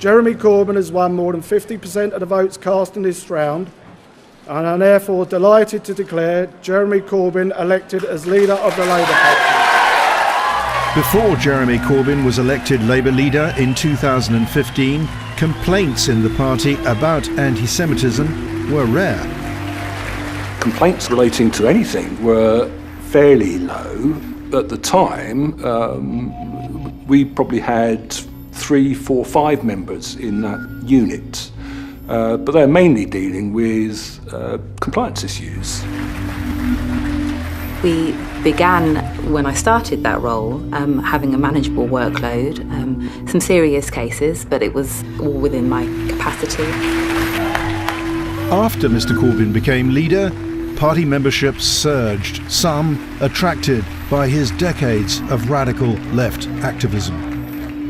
Jeremy Corbyn has won more than 50% of the votes cast in this round, and I'm therefore delighted to declare Jeremy Corbyn elected as leader of the Labour Party. Before Jeremy Corbyn was elected Labour leader in 2015, complaints in the party about anti-Semitism were rare. Complaints relating to anything were fairly low. At the time, we probably had 3, 4, 5 members in that unit, but they're mainly dealing with compliance issues. We began, when I started that role, having a manageable workload, some serious cases, but it was all within my capacity. After Mr Corbyn became leader, party membership surged, some attracted by his decades of radical left activism.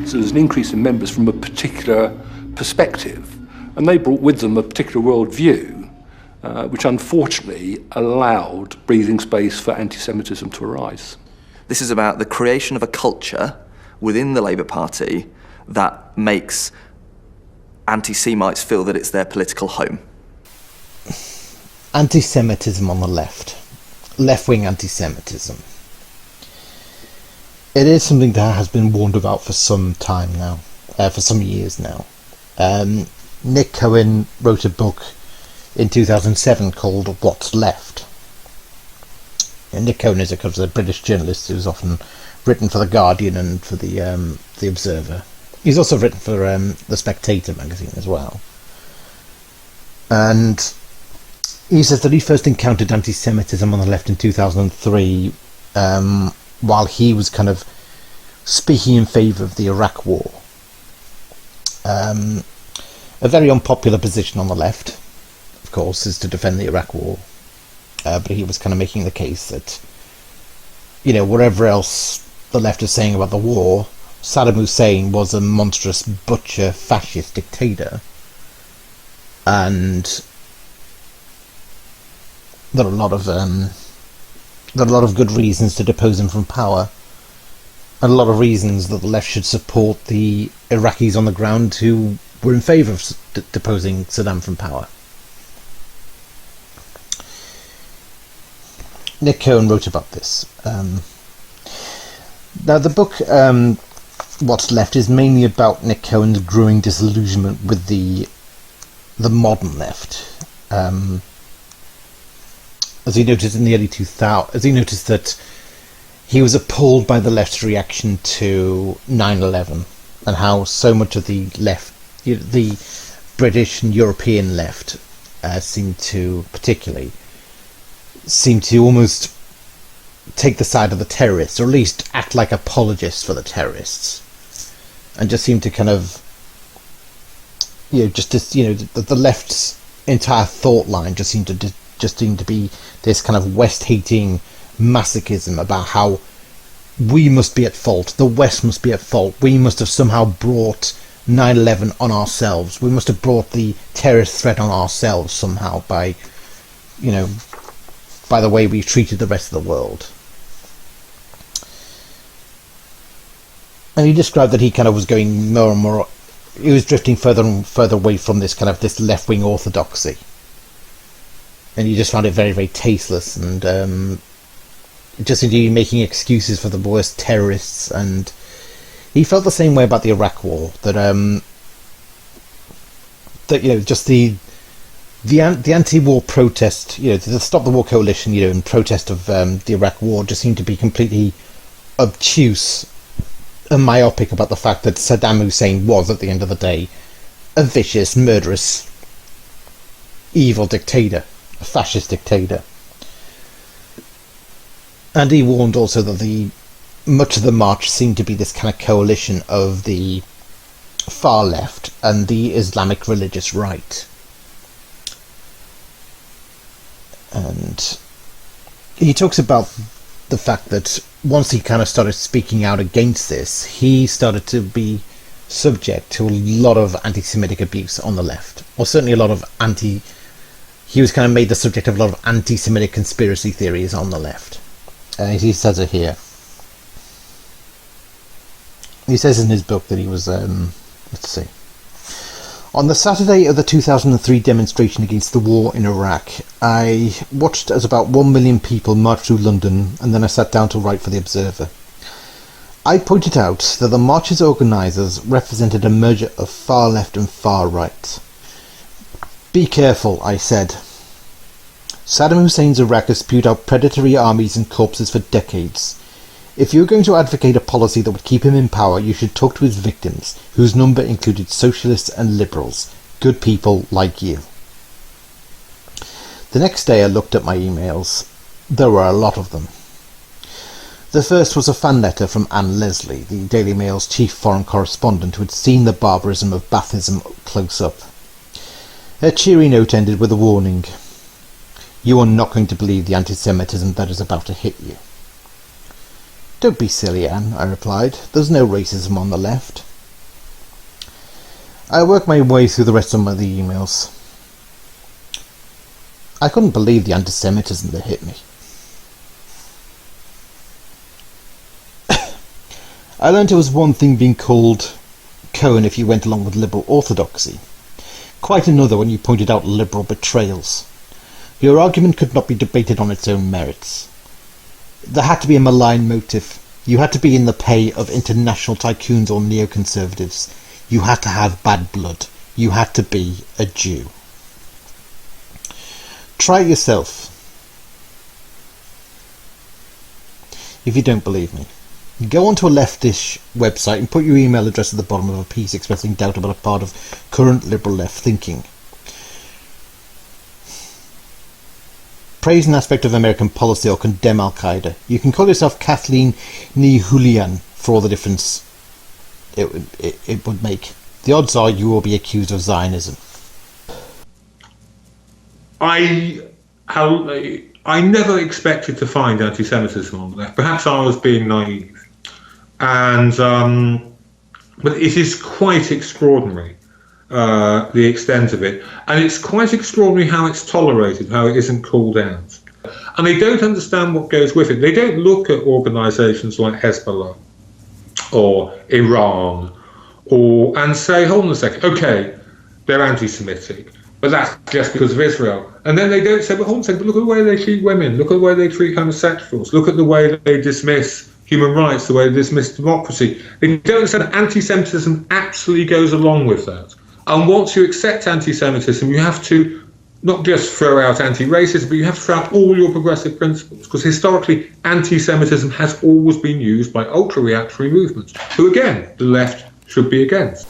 So there's an increase in members from a particular perspective, and they brought with them a particular worldview, which unfortunately allowed breathing space for anti-Semitism to arise. This is about the creation of a culture within the Labour Party that makes anti-Semites feel that it's their political home. Anti-Semitism on the left. Left-wing anti-Semitism. It is something that has been warned about for some time now, for some years now. Nick Cohen wrote a book in 2007 called What's Left. And Nick Cohen is a British journalist who's often written for The Guardian and for the Observer. He's also written for The Spectator magazine as well. And he says that he first encountered anti-Semitism on the left in 2003, while he was kind of speaking in favour of the Iraq War. A very unpopular position on the left, of course, is to defend the Iraq War. But he was kind of making the case that, whatever else the left is saying about the war, Saddam Hussein was a monstrous butcher, fascist dictator. And there are a lot of good reasons to depose him from power, and a lot of reasons that the left should support the Iraqis on the ground who were in favour of deposing Saddam from power. Nick Cohen wrote about this. Now the book What's Left is mainly about Nick Cohen's growing disillusionment with the modern left. As he noticed in the early 2000s, as he noticed that he was appalled by the left's reaction to 9/11 and how so much of the left, the British and European left, seemed to almost take the side of the terrorists, or at least act like apologists for the terrorists, and just seemed to kind of, the left's entire thought line just seemed to be this kind of West-hating masochism about how we must be at fault, the West must be at fault, we must have somehow brought 9/11 on ourselves, we must have brought the terrorist threat on ourselves somehow by the way we've treated the rest of the world. And he described that he kind of was going more and more, he was drifting further and further away from this left-wing orthodoxy. And he just found it very, very tasteless, and just indeed making excuses for the worst terrorists. And he felt the same way about the Iraq War, that just the anti-war protest, the Stop the War coalition, in protest of the Iraq War, just seemed to be completely obtuse and myopic about the fact that Saddam Hussein was, at the end of the day, a vicious, murderous, evil dictator. A fascist dictator. And he warned also that much of the march seemed to be this kind of coalition of the far left and the Islamic religious right. And he talks about the fact that once he kind of started speaking out against this, he started to be subject to a lot of anti-Semitic abuse on the left, or certainly a lot of he was kind of made the subject of a lot of anti-Semitic conspiracy theories on the left. He says it here. He says in his book that he was, let's see. On the Saturday of the 2003 demonstration against the war in Iraq, I watched as about 1 million people marched through London, and then I sat down to write for The Observer. I pointed out that the march's organisers represented a merger of far left and far right. Be careful, I said. Saddam Hussein's Iraq has spewed out predatory armies and corpses for decades. If you were going to advocate a policy that would keep him in power, you should talk to his victims, whose number included socialists and liberals, good people like you. The next day I looked at my emails. There were a lot of them. The first was a fan letter from Anne Leslie, the Daily Mail's chief foreign correspondent, who had seen the barbarism of Baathism close up. Her cheery note ended with a warning. You are not going to believe the anti-Semitism that is about to hit you. Don't be silly, Anne, I replied. There's no racism on the left. I worked my way through the rest of the emails. I couldn't believe the anti-Semitism that hit me. I learned it was one thing being called Cohen if you went along with liberal orthodoxy, quite another when you pointed out liberal betrayals. Your argument could not be debated on its own merits. There had to be a malign motive. You had to be in the pay of international tycoons or neoconservatives. You had to have bad blood. You had to be a Jew. Try it yourself. If you don't believe me. Go onto a leftish website and put your email address at the bottom of a piece expressing doubt about a part of current liberal left thinking. Praise an aspect of American policy or condemn Al-Qaeda. You can call yourself Kathleen Ni-Hulian for all the difference it would make. The odds are you will be accused of Zionism. I never expected to find anti-Semitism on the left. Perhaps I was being naive. But it is quite extraordinary. The extent of it, and it's quite extraordinary how it's tolerated, how it isn't called out, and they don't understand what goes with it. They don't look at organisations like Hezbollah or Iran and say, hold on a second, okay, they're anti-Semitic, but that's just because of Israel. And then they don't say, but hold on a second, but look at the way they treat women, look at the way they treat homosexuals, look at the way that they dismiss human rights, the way they dismiss democracy. They don't understand that anti-Semitism actually goes along with that. And once you accept anti-Semitism, you have to not just throw out anti-racism, but you have to throw out all your progressive principles. Because historically, anti-Semitism has always been used by ultra-reactionary movements, who, again, the left should be against.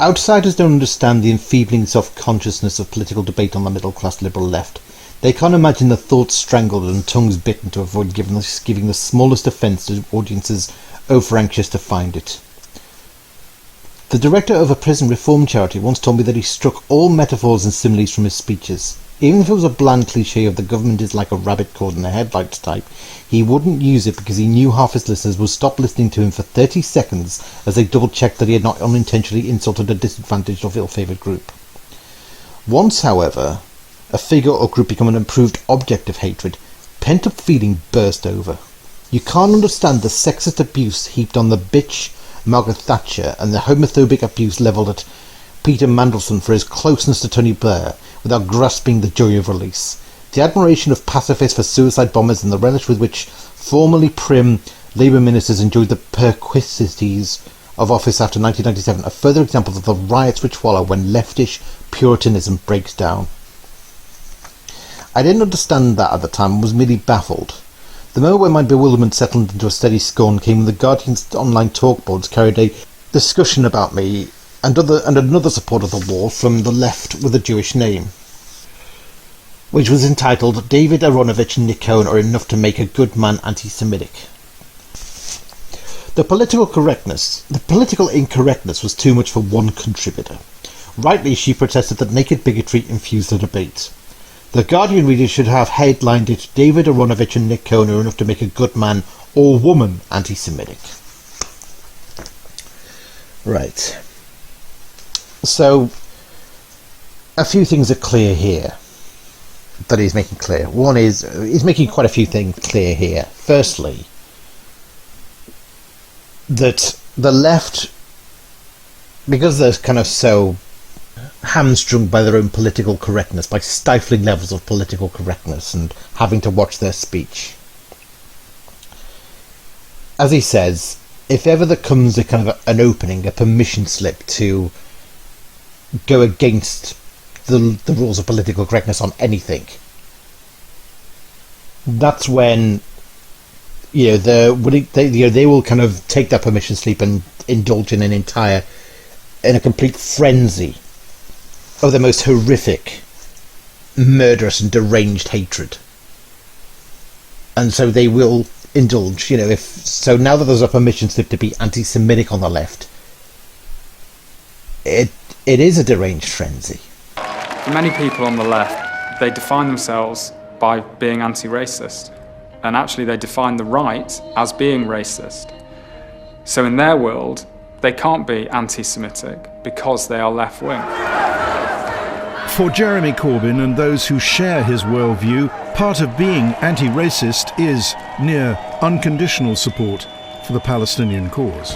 Outsiders don't understand the enfeebling self-consciousness of political debate on the middle-class liberal left. They can't imagine the thoughts strangled and tongues bitten to avoid giving the smallest offence to audiences over-anxious to find it. The director of a prison reform charity once told me that he struck all metaphors and similes from his speeches. Even if it was a bland cliché of the government is like a rabbit caught in the headlights type, he wouldn't use it because he knew half his listeners would stop listening to him for 30 seconds as they double-checked that he had not unintentionally insulted a disadvantaged or ill-favoured group. Once, however, a figure or group become an improved object of hatred, pent-up feeling burst over. You can't understand the sexist abuse heaped on the bitch Margaret Thatcher and the homophobic abuse levelled at Peter Mandelson for his closeness to Tony Blair without grasping the joy of release. The admiration of pacifists for suicide bombers and the relish with which formerly prim Labour ministers enjoyed the perquisites of office after 1997 are further examples of the riots which follow when leftish Puritanism breaks down. I didn't understand that at the time and was merely baffled. The moment when my bewilderment settled into a steady scorn came when the Guardian's online talk boards carried a discussion about me and another support of the war from the left with a Jewish name, which was entitled David Aronovich and Nick Cohen are enough to make a good man anti-Semitic. The political incorrectness was too much for one contributor. Rightly, she protested that naked bigotry infused the debate. The Guardian readers should have headlined it, David Aronovich and Nick Cohen are enough to make a good man or woman anti-Semitic. Right. So, a few things are clear here that he's making clear. One is, he's making quite a few things clear here. Firstly, that the left because they're kind of so hamstrung by their own political correctness, by stifling levels of political correctness and having to watch their speech. As he says, if ever there comes a kind of an opening, a permission slip to go against the rules of political correctness on anything, that's when they will kind of take that permission slip and indulge in a complete frenzy of the most horrific, murderous and deranged hatred. And so they will indulge, now that there's a permission slip to be anti-Semitic on the left, it is a deranged frenzy. For many people on the left, they define themselves by being anti-racist, and actually they define the right as being racist. So in their world, they can't be anti-Semitic because they are left-wing. For Jeremy Corbyn and those who share his worldview, part of being anti-racist is near unconditional support for the Palestinian cause.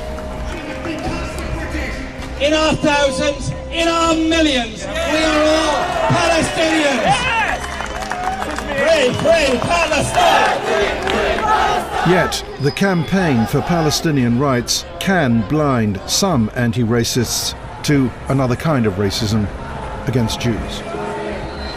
In our thousands, in our millions, we are all Palestinians! Free, free Palestine! Yet, the campaign for Palestinian rights can blind some anti-racists to another kind of racism against Jews.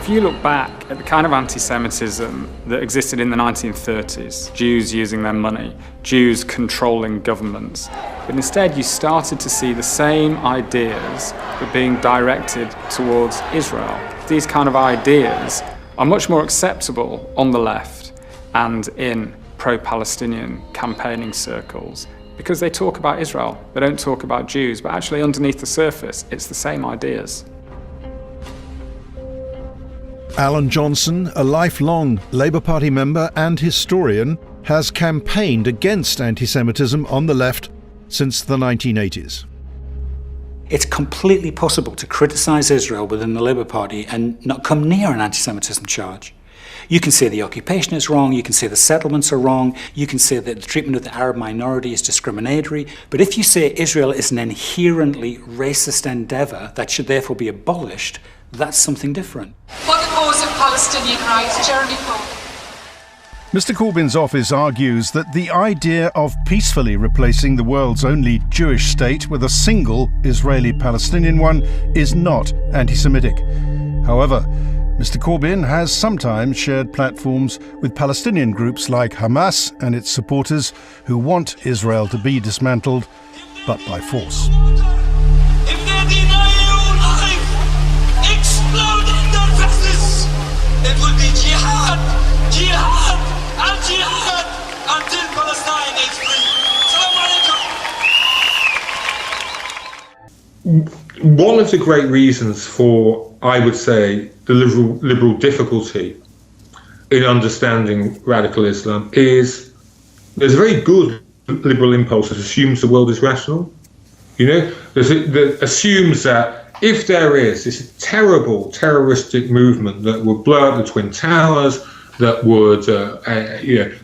If you look back at the kind of anti-Semitism that existed in the 1930s, Jews using their money, Jews controlling governments, but instead you started to see the same ideas but being directed towards Israel. These kind of ideas are much more acceptable on the left and in pro-Palestinian campaigning circles because they talk about Israel. They don't talk about Jews, but actually underneath the surface, it's the same ideas. Alan Johnson, a lifelong Labour Party member and historian, has campaigned against anti-Semitism on the left since the 1980s. It's completely possible to criticise Israel within the Labour Party and not come near an anti-Semitism charge. You can say the occupation is wrong, you can say the settlements are wrong, you can say that the treatment of the Arab minority is discriminatory, but if you say Israel is an inherently racist endeavour that should therefore be abolished, that's something different. For the cause of Palestinian rights, Jeremy Corbyn. Mr. Corbyn's office argues that the idea of peacefully replacing the world's only Jewish state with a single Israeli-Palestinian one is not anti-Semitic. However, Mr. Corbyn has sometimes shared platforms with Palestinian groups like Hamas and its supporters who want Israel to be dismantled, but by force. If they deny your life, explode in their faces. It will be jihad, jihad, and jihad until Palestine is free. Assalamu alaikum. One of the great reasons for, I would say, the liberal difficulty in understanding radical Islam is there's a very good liberal impulse that assumes the world is rational. That assumes that if there is this terrible terroristic movement that would blow up the Twin Towers, that would,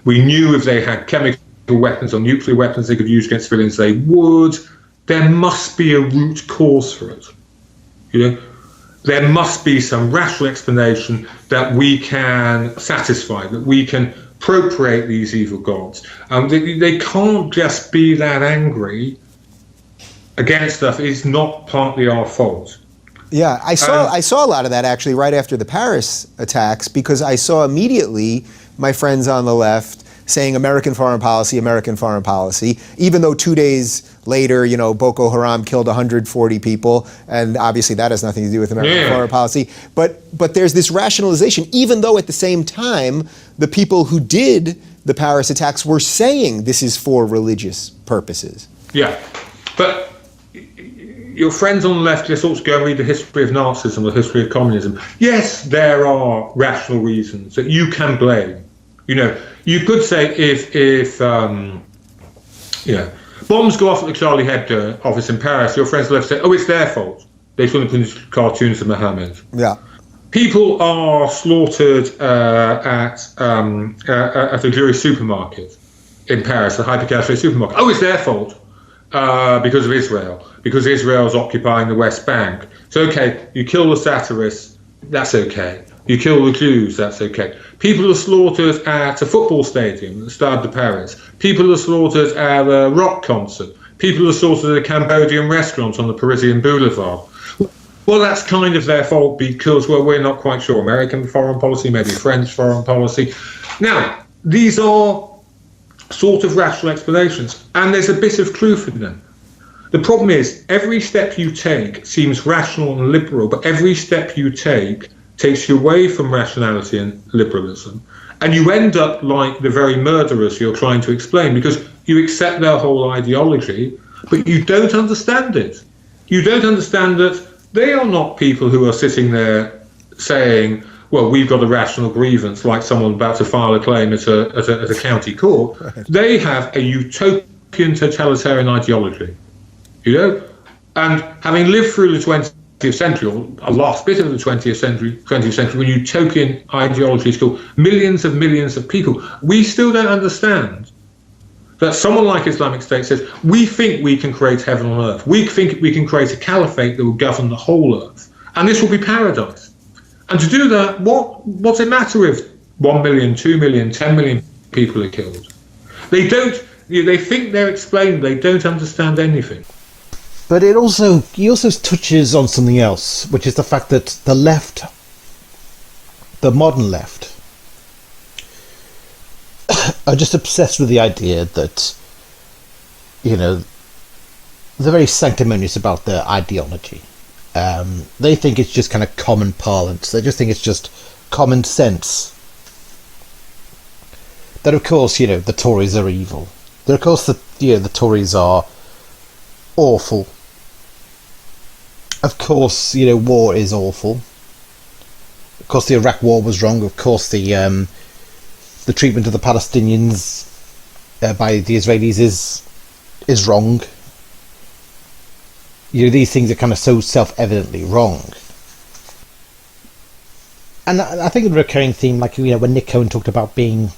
we knew if they had chemical weapons or nuclear weapons they could use against civilians, they would. There must be a root cause for it. There must be some rational explanation that we can satisfy, that we can appropriate these evil gods. They can't just be that angry against stuff. It's not partly our fault. Yeah, I saw a lot of that actually right after the Paris attacks, because I saw immediately my friends on the left saying American foreign policy, even though 2 days later, Boko Haram killed 140 people, and obviously that has nothing to do with American foreign policy. But there's this rationalization, even though at the same time, the people who did the Paris attacks were saying this is for religious purposes. Yeah, but your friends on the left just ought to go and read the history of Nazism, the history of communism. Yes, there are rational reasons that you can blame. You could say if bombs go off at the Charlie Hebdo office in Paris, your friends on the left say, oh, it's their fault. They shouldn't have put cartoons of Muhammad. Yeah. People are slaughtered at a Jewish supermarket in Paris, a hyper-cash supermarket. Oh, it's their fault. because of Israel, because Israel's occupying the West Bank. So, okay, you kill the satirists, that's okay. You kill the Jews, that's okay. People are slaughtered at a football stadium, the Stade de Paris. People are slaughtered at a rock concert. People are slaughtered at a Cambodian restaurant on the Parisian Boulevard. Well, that's kind of their fault because, well, we're not quite sure. American foreign policy, maybe French foreign policy. Now, these are sort of rational explanations, and there's a bit of truth in them. The problem is, every step you take seems rational and liberal, but every step you take takes you away from rationality and liberalism, and you end up like the very murderers you're trying to explain, because you accept their whole ideology, but you don't understand it. You don't understand that they are not people who are sitting there saying, well, we've got a rational grievance, like someone about to file a claim at a county court. Right. They have a utopian totalitarian ideology, you know? And having lived through the 20th century, or a last bit of the 20th century, when utopian ideologies kill millions of people, we still don't understand that someone like Islamic State says, we think we can create heaven on earth. We think we can create a caliphate that will govern the whole earth. And this will be paradise. And to do that, what's it matter if 1 million, 2 million, 10 million people are killed? They don't, they think they're explained, they don't understand anything. But he also touches on something else, which is the fact that the left, the modern left, are just obsessed with the idea that, you know, they're very sanctimonious about their ideology. They think it's just kind of common parlance. They just think it's just common sense. That, of course, you know, the Tories are evil. That, of course, the Tories are awful. Of course, you know, war is awful. Of course, the Iraq War was wrong. Of course, the treatment of the Palestinians by the Israelis is wrong. You know, these things are kind of so self-evidently wrong. And I think a recurring theme, like, you know, when Nick Cohen talked about being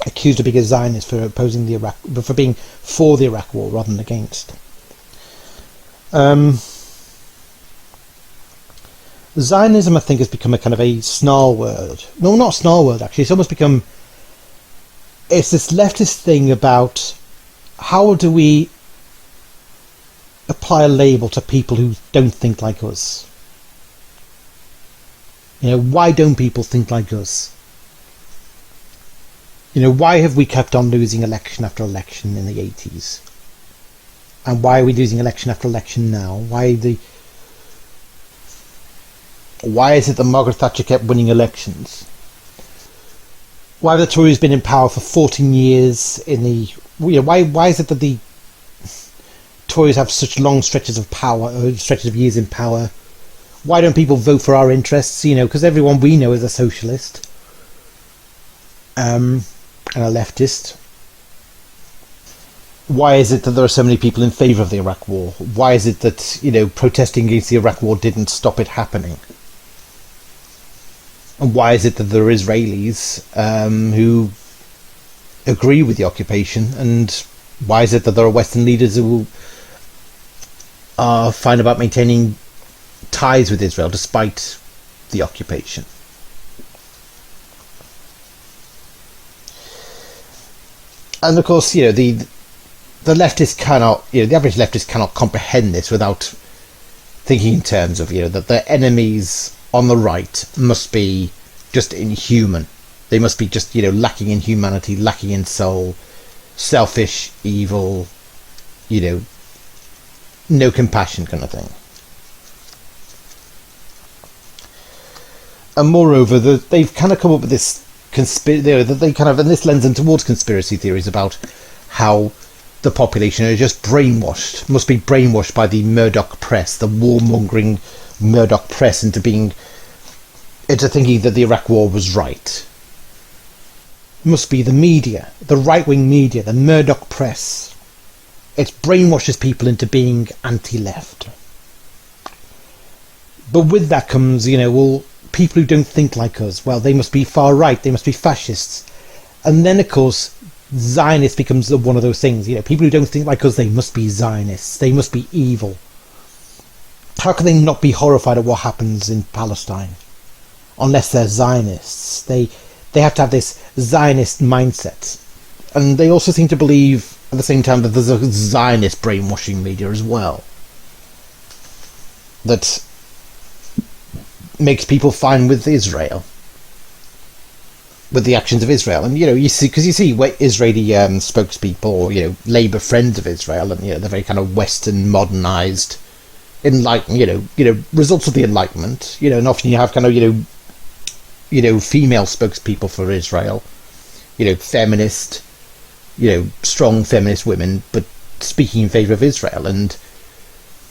accused of being a Zionist for opposing the Iraq, for being for the Iraq War rather than against. Zionism, I think, has become a kind of a snarl word. No, not snarl word, actually. It's almost become... It's this leftist thing about how do we apply a label to people who don't think like us. You know, why don't people think like us? You know, why have we kept on losing election after election in the 80s? And why are we losing election after election now? Why is it that Margaret Thatcher kept winning elections? Why have the Tories been in power for 14 years why is it that the Tories have such long stretches of power, or stretches of years in power? Why don't people vote for our interests? You know, because everyone we know is a socialist and a leftist. Why is it that there are so many people in favour of the Iraq War? Why is it that, you know, protesting against the Iraq War didn't stop it happening? And why is it that there are Israelis who agree with the occupation? And why is it that there are Western leaders who are fine about maintaining ties with Israel despite the occupation? And of course, you know, the leftist cannot, you know, the average leftist cannot comprehend this without thinking in terms of, you know, that their enemies on the right must be just inhuman. They must be just, you know, lacking in humanity, lacking in soul, selfish, evil, you know, no compassion kind of thing. And moreover, they've kind of come up with this and this lends them towards conspiracy theories about how the population are just brainwashed, must be brainwashed by the Murdoch press, the warmongering Murdoch press into thinking that the Iraq War was right. It must be the media, the right-wing media, the Murdoch press. It brainwashes people into being anti-left. But with that comes, you know, well, people who don't think like us, well, they must be far right, they must be fascists. And then, of course, Zionist becomes one of those things, people who don't think like us, they must be Zionists, they must be evil. How can they not be horrified at what happens in Palestine? Unless they're Zionists. They have to have this Zionist mindset. And they also seem to believe, at the same time, that there's a Zionist brainwashing media as well. That makes people fine with Israel. With the actions of Israel. And, you see Israeli spokespeople, or, Labour friends of Israel, and, they're very kind of Western, modernised, results of the Enlightenment, and often you have kind of, female spokespeople for Israel, feminist, strong feminist women, but speaking in favour of Israel. And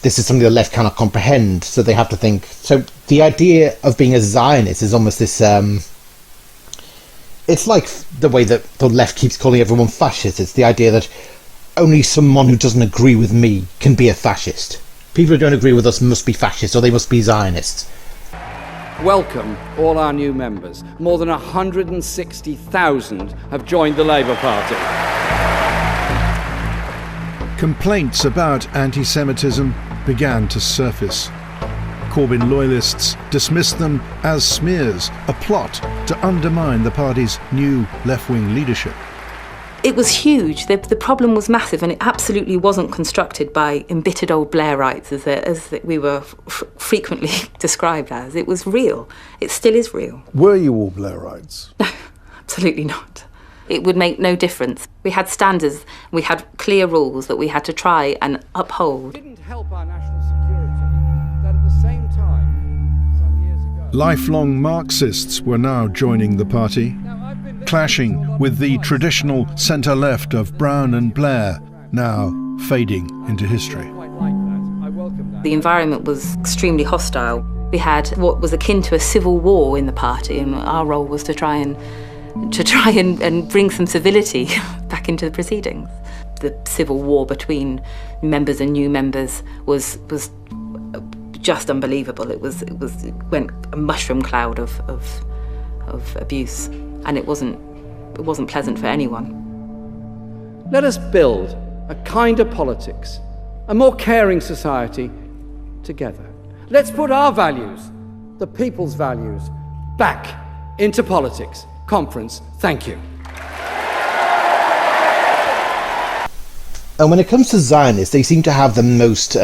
this is something the left cannot comprehend, so they have to think. So the idea of being a Zionist is almost this, it's like the way that the left keeps calling everyone fascist. It's the idea that only someone who doesn't agree with me can be a fascist. People who don't agree with us must be fascists, or they must be Zionists. Welcome all our new members. More than 160,000 have joined the Labour Party. Complaints about anti-Semitism began to surface. Corbyn loyalists dismissed them as smears, a plot to undermine the party's new left-wing leadership. It was huge. The problem was massive, and it absolutely wasn't constructed by embittered old Blairites, as we were frequently described as. It was real. It still is real. Were you all Blairites? No, absolutely not. It would make no difference. We had standards, we had clear rules that we had to try and uphold. It didn't help our national security that at the same time, some years ago... Lifelong Marxists were now joining the party, clashing with the traditional centre-left of Brown and Blair, now fading into history. The environment was extremely hostile. We had what was akin to a civil war in the party, and our role was to try and bring some civility back into the proceedings. The civil war between members and new members was just unbelievable. It went a mushroom cloud of abuse, and it wasn't pleasant for anyone. Let us build a kinder politics, a more caring society together. Let's put our values, the people's values, back into politics. Conference, thank you. And when it comes to Zionists, they seem to have the most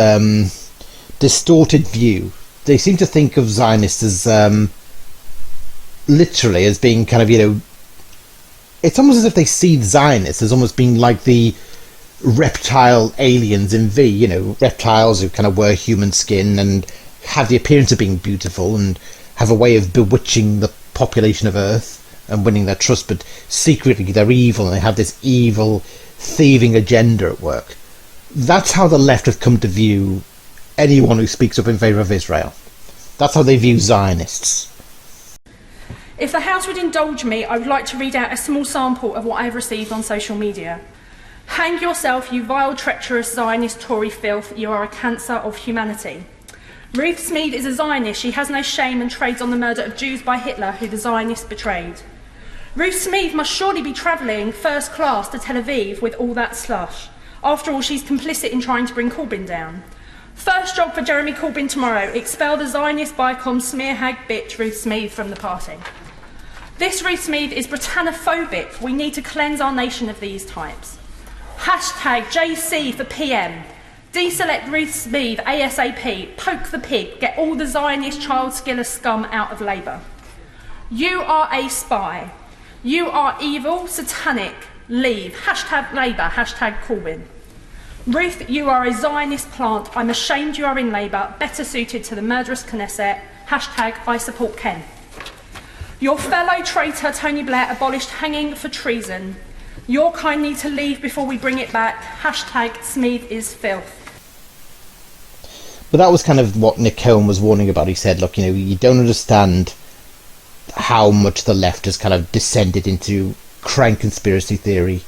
distorted view. They seem to think of Zionists as literally as being kind of, it's almost as if they see Zionists as almost being like the reptile aliens in V, reptiles who kind of wear human skin and have the appearance of being beautiful and have a way of bewitching the population of Earth and winning their trust, but secretly they're evil and they have this evil, thieving agenda at work. That's how the left have come to view anyone who speaks up in favour of Israel. That's how they view Zionists. If the House would indulge me, I would like to read out a small sample of what I have received on social media. Hang yourself, you vile, treacherous Zionist Tory filth. You are a cancer of humanity. Ruth Smead is a Zionist. She has no shame and trades on the murder of Jews by Hitler, who the Zionists betrayed. Ruth Smead must surely be travelling first class to Tel Aviv with all that slush. After all, she's complicit in trying to bring Corbyn down. First job for Jeremy Corbyn tomorrow, expel the Zionist bicom smear hag bitch Ruth Smead from the party. This Ruth Smead is Britanophobic. We need to cleanse our nation of these types. Hashtag JC for PM. Deselect Ruth Smead ASAP. Poke the pig. Get all the Zionist child skiller scum out of Labour. You are a spy. You are evil, satanic. Leave. Hashtag Labour. Hashtag Corbyn. Ruth, you are a Zionist plant. I'm ashamed you are in Labour, better suited to the murderous Knesset. Hashtag I support Ken. Your fellow traitor Tony Blair abolished hanging for treason. Your kind need to leave before we bring it back. Hashtag Smead is filth. But that was kind of what Nick Cohen was warning about. He said, look, you don't understand how much the left has kind of descended into crank conspiracy theory,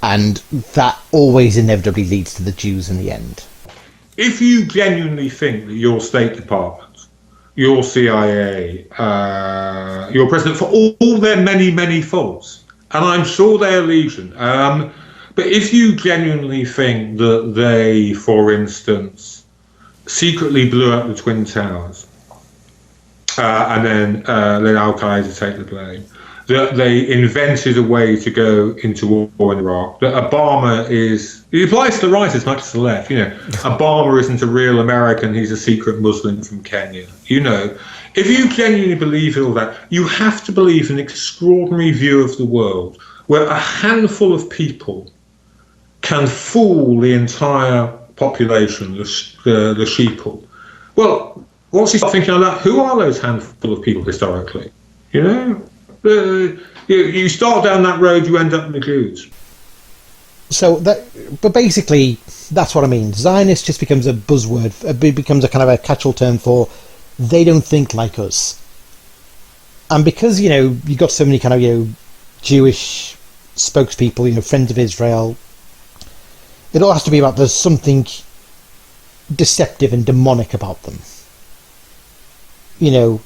and that always inevitably leads to the Jews in the end. If you genuinely think that your State Department, your CIA, your president, for all their many, many faults, and I'm sure they're legion. But if you genuinely think that they, for instance, secretly blew up the Twin Towers and then let Al-Qaeda take the blame, that they invented a way to go into war in Iraq, that Obama is... It applies to the right as much as the left. You know, Obama isn't a real American, he's a secret Muslim from Kenya. You know, if you genuinely believe all that, you have to believe an extraordinary view of the world where a handful of people can fool the entire population, the sheeple. Well, once you start thinking like that, who are those handful of people historically? You know? You start down that road, you end up in the Jews. So but basically, that's what I mean. Zionist just becomes a buzzword. It becomes a kind of a catch-all term for they don't think like us. And because, you know, you've got so many kind of, you know, Jewish spokespeople, you know, friends of Israel, it all has to be about there's something deceptive and demonic about them. You know,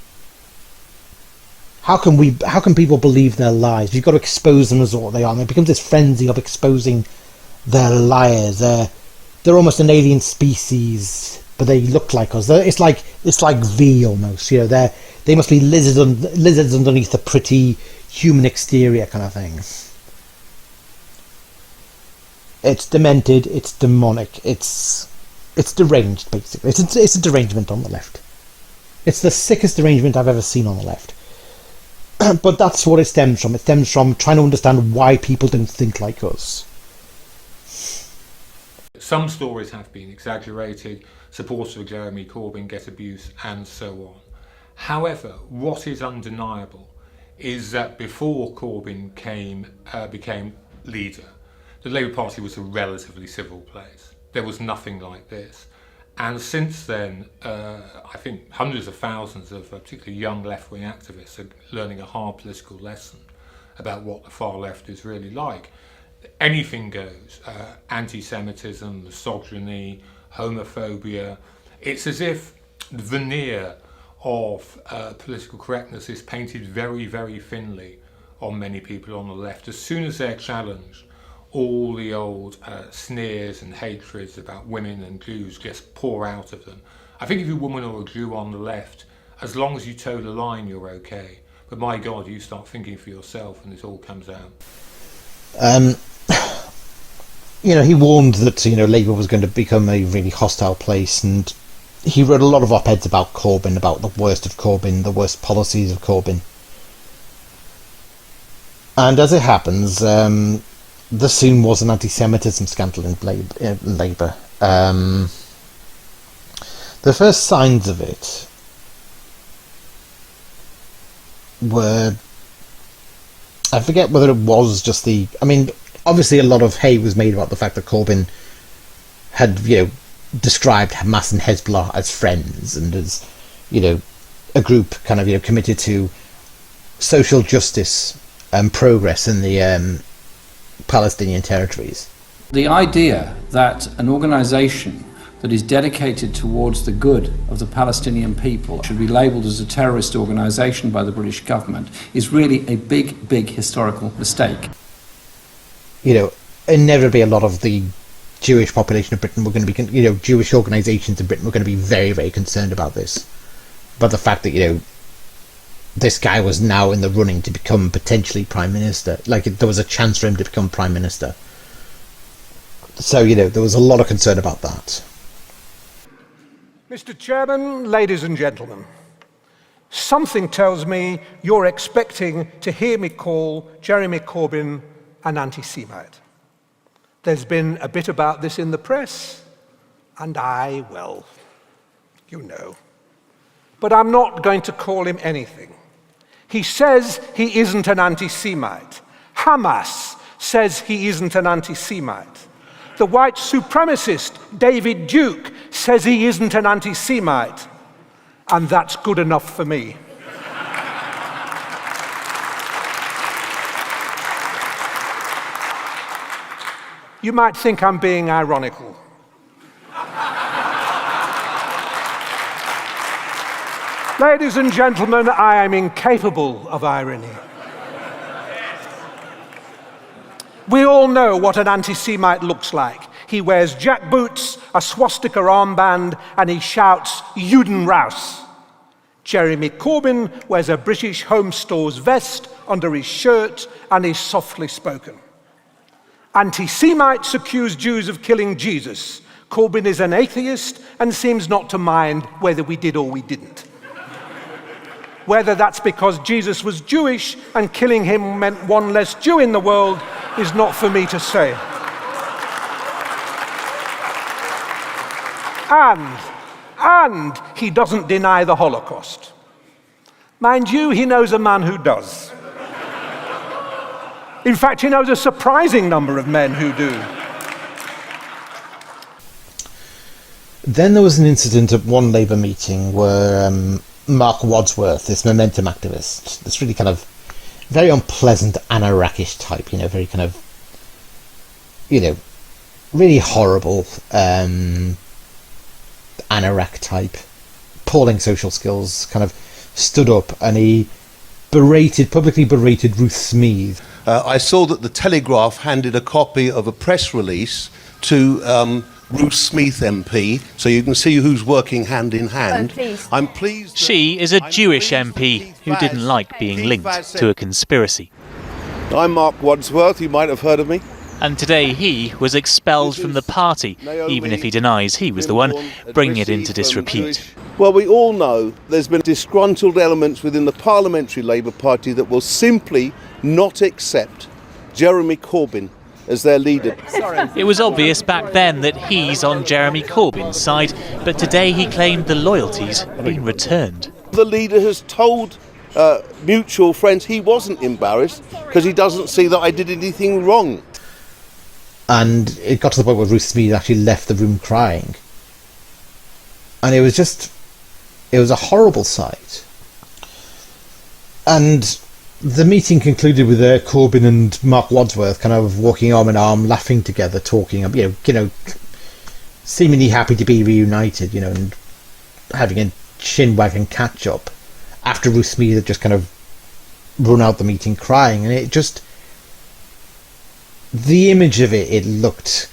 how can people believe their lies? You've got to expose them as what they are. And it becomes this frenzy of exposing their liars. They're almost an alien species, but they look like us. It's like V almost. You know, they must be lizards underneath the pretty human exterior kind of thing. It's demented. It's demonic. It's deranged, basically. It's a derangement on the left. It's the sickest derangement I've ever seen on the left. But that's what it stems from. It stems from trying to understand why people don't think like us. Some stories have been exaggerated, supporters of Jeremy Corbyn get abuse, and so on. However, what is undeniable is that before Corbyn became leader, the Labour Party was a relatively civil place. There was nothing like this. And since then, I think hundreds of thousands of particularly young left-wing activists are learning a hard political lesson about what the far left is really like. Anything goes. Anti-Semitism, misogyny, homophobia. It's as if the veneer of political correctness is painted very, very thinly on many people on the left. As soon as they're challenged, all the old sneers and hatreds about women and Jews just pour out of them. I think if you're a woman or a Jew on the left, as long as you toe the line, you're okay. But my God, you start thinking for yourself and it all comes out. You know, he warned that, you know, Labour was going to become a really hostile place, and he wrote a lot of op-eds about Corbyn, about the worst of Corbyn, the worst policies of Corbyn. And as it happens, there soon was an anti-Semitism scandal in Labour. The first signs of it were, I forget whether it was just obviously a lot of hay was made about the fact that Corbyn had, you know, described Hamas and Hezbollah as friends and as, you know, a group kind of, you know, committed to social justice and progress in the Palestinian territories. The idea that an organisation that is dedicated towards the good of the Palestinian people should be labelled as a terrorist organisation by the British government is really a big, big historical mistake. You know, inevitably a lot of the Jewish population of Britain were going to be, you know, Jewish organisations in Britain were going to be very, very concerned about this. But the fact that, you know, this guy was now in the running to become potentially Prime Minister, like there was a chance for him to become Prime Minister. So, you know, there was a lot of concern about that. Mr. Chairman, ladies and gentlemen, something tells me you're expecting to hear me call Jeremy Corbyn an anti-Semite. There's been a bit about this in the press, and well, you know. But I'm not going to call him anything. He says he isn't an anti-Semite. Hamas says he isn't an anti-Semite. The white supremacist David Duke says he isn't an anti-Semite. And that's good enough for me. You might think I'm being ironical. Ladies and gentlemen, I am incapable of irony. all know what an anti-Semite looks like. He wears jackboots, a swastika armband, and he shouts, "Juden raus." Jeremy Corbyn wears a British Home Stores vest under his shirt and is softly spoken. Anti-Semites accuse Jews of killing Jesus. Corbyn is an atheist and seems not to mind whether we did or we didn't. Whether that's because Jesus was Jewish and killing him meant one less Jew in the world is not for me to say. And he doesn't deny the Holocaust. Mind you, he knows a man who does. In fact, he knows a surprising number of men who do. Then there was an incident at one Labour meeting where Mark Wadsworth, this Momentum activist, this really kind of very unpleasant Anorakish type, very kind of, really horrible Anorak type, appalling social skills, kind of stood up and he publicly berated Ruth Smeeth. I saw that the Telegraph handed a copy of a press release to Ruth Smeeth MP, so you can see who's working hand in hand. I'm pleased. She is a Jewish MP who didn't like being linked to a conspiracy. I'm Mark Wadsworth, you might have heard of me. And today he was expelled from the party, even if he denies he was the one bringing it into disrepute. Well, we all know there's been disgruntled elements within the Parliamentary Labour Party that will simply not accept Jeremy Corbyn as their leader. It was obvious back then that he's on Jeremy Corbyn's side, but today he claimed the loyalties had been returned. The leader has told mutual friends he wasn't embarrassed because he doesn't see that I did anything wrong. And it got to the point where Ruth Smeeth actually left the room crying. And it was a horrible sight. And the meeting concluded with Corbyn and Mark Wadsworth kind of walking arm in arm, laughing together, talking, seemingly happy to be reunited, and having a chin wagging catch up after Ruth Smeeth had just kind of run out the meeting crying. And the image of it looked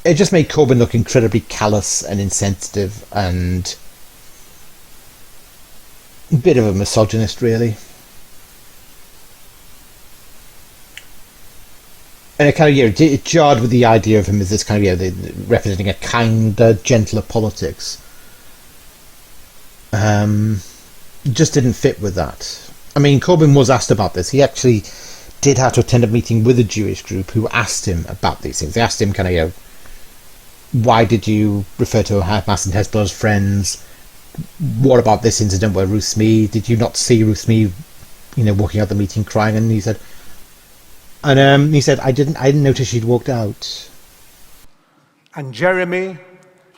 it just made Corbyn look incredibly callous and insensitive and a bit of a misogynist, really. And it kind of, it jarred with the idea of him as this kind of, representing a kinder, gentler politics. Just didn't fit with that. I mean, Corbyn was asked about this. He actually did have to attend a meeting with a Jewish group who asked him about these things. They asked him why did you refer to Hamas and Hezbollah as friends? What about this incident where Ruth Smeeth, did you not see Ruth Smeeth, walking out the meeting crying? And he said, I didn't notice she'd walked out. And Jeremy,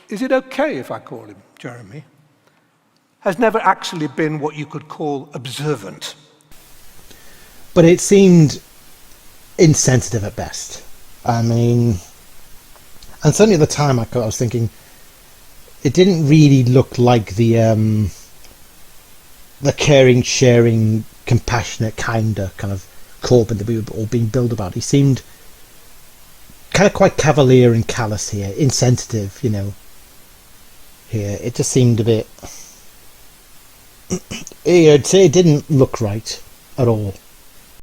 is it okay if I call him Jeremy, has never actually been what you could call observant. But it seemed insensitive at best. I mean, and certainly at the time I was thinking, it didn't really look like the caring, sharing, compassionate, kinder kind of Corbyn that we were all being billed about. He seemed kind of quite cavalier and callous here, insensitive, here. It just seemed a bit... I'd say it didn't look right at all.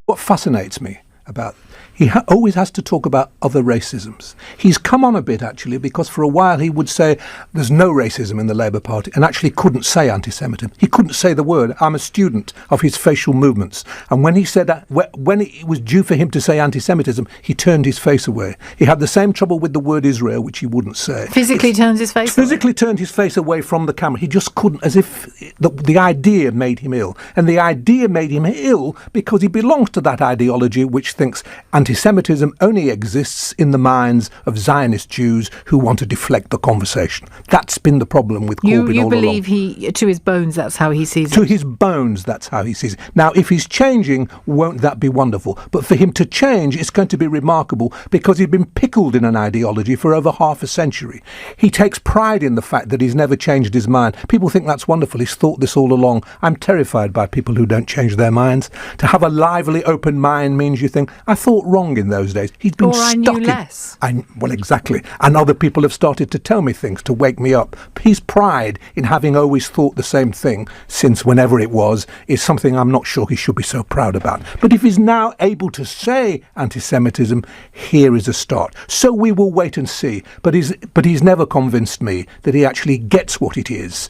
What fascinates me about... He always has to talk about other racisms. He's come on a bit, actually, because for a while he would say there's no racism in the Labour Party and actually couldn't say anti-Semitism. He couldn't say the word. I'm a student of his facial movements. And when he said that, when it was due for him to say anti-Semitism, he turned his face away. He had the same trouble with the word Israel, which he wouldn't say. Physically turned his face away? Physically turned his face away from the camera. He just couldn't, as if the idea made him ill. And the idea made him ill because he belongs to that ideology which thinks anti-Semitism only exists in the minds of Zionist Jews who want to deflect the conversation. That's been the problem with Corbyn all along. You believe he, to his bones, that's how he sees it? To his bones, that's how he sees it. Now, if he's changing, won't that be wonderful? But for him to change, it's going to be remarkable because he's been pickled in an ideology for over half a century. He takes pride in the fact that he's never changed his mind. People think that's wonderful. He's thought this all along. I'm terrified by people who don't change their minds. To have a lively, open mind means you think, I thought wrong wrong in those days. He's been or I stuck knew in. less. Well, exactly. And other people have started to tell me things to wake me up. His pride in having always thought the same thing since whenever it was is something I'm not sure he should be so proud about. But if he's now able to say anti-Semitism, here is a start. So we will wait and see. But he's never convinced me that he actually gets what it is.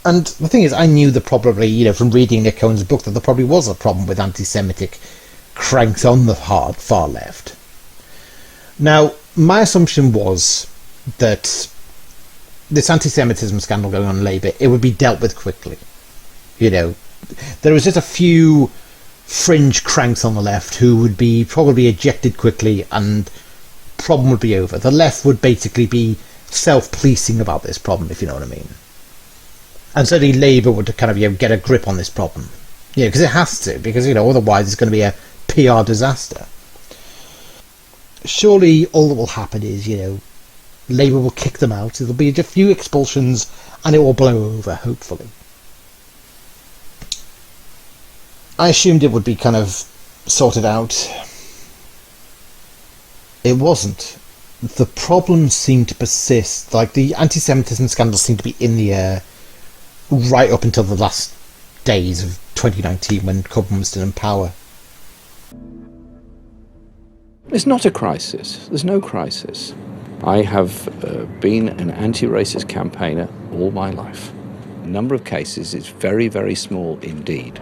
And the thing is, I knew that probably, from reading Nick Cohen's book, that there probably was a problem with anti-Semitic cranks on the far left. Now, my assumption was that this anti-Semitism scandal going on in Labour, it would be dealt with quickly. There was just a few fringe cranks on the left who would be probably ejected quickly and problem would be over. The left would basically be self-policing about this problem, if you know what I mean. And certainly Labour would kind of get a grip on this problem. Because it has to, because otherwise it's going to be a PR disaster. Surely all that will happen is, Labour will kick them out, there'll be a few expulsions and it will blow over, hopefully. I assumed it would be kind of sorted out. It wasn't. The problems seem to persist. Like, the anti-Semitism scandals seem to be in the air right up until the last days of 2019 when Corbyn was still in power. It's not a crisis. There's no crisis. I have been an anti-racist campaigner all my life. The number of cases is very, very small indeed.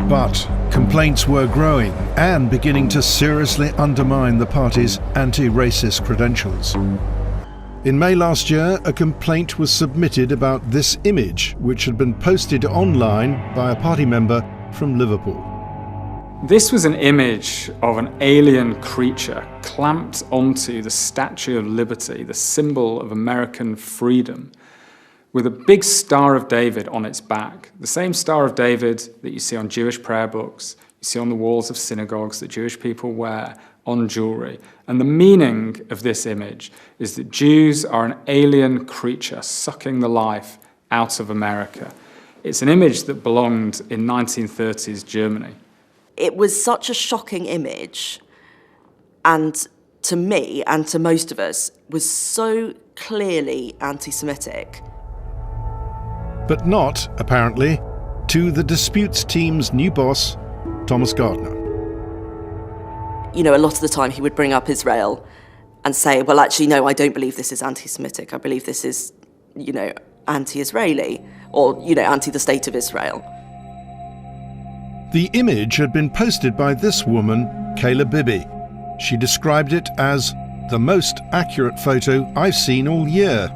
But complaints were growing and beginning to seriously undermine the party's anti-racist credentials. In May last year, a complaint was submitted about this image, which had been posted online by a party member from Liverpool. This was an image of an alien creature clamped onto the Statue of Liberty, the symbol of American freedom, with a big Star of David on its back. The same Star of David that you see on Jewish prayer books, you see on the walls of synagogues that Jewish people wear, on jewellery. And the meaning of this image is that Jews are an alien creature sucking the life out of America. It's an image that belonged in 1930s Germany. It was such a shocking image, and to me and to most of us was so clearly anti-Semitic. But not, apparently, to the disputes team's new boss, Thomas Gardner. A lot of the time he would bring up Israel and say, well, actually, no, I don't believe this is anti-Semitic. I believe this is, anti-Israeli or, anti the state of Israel. The image had been posted by this woman, Kayla Bibby. She described it as the most accurate photo I've seen all year.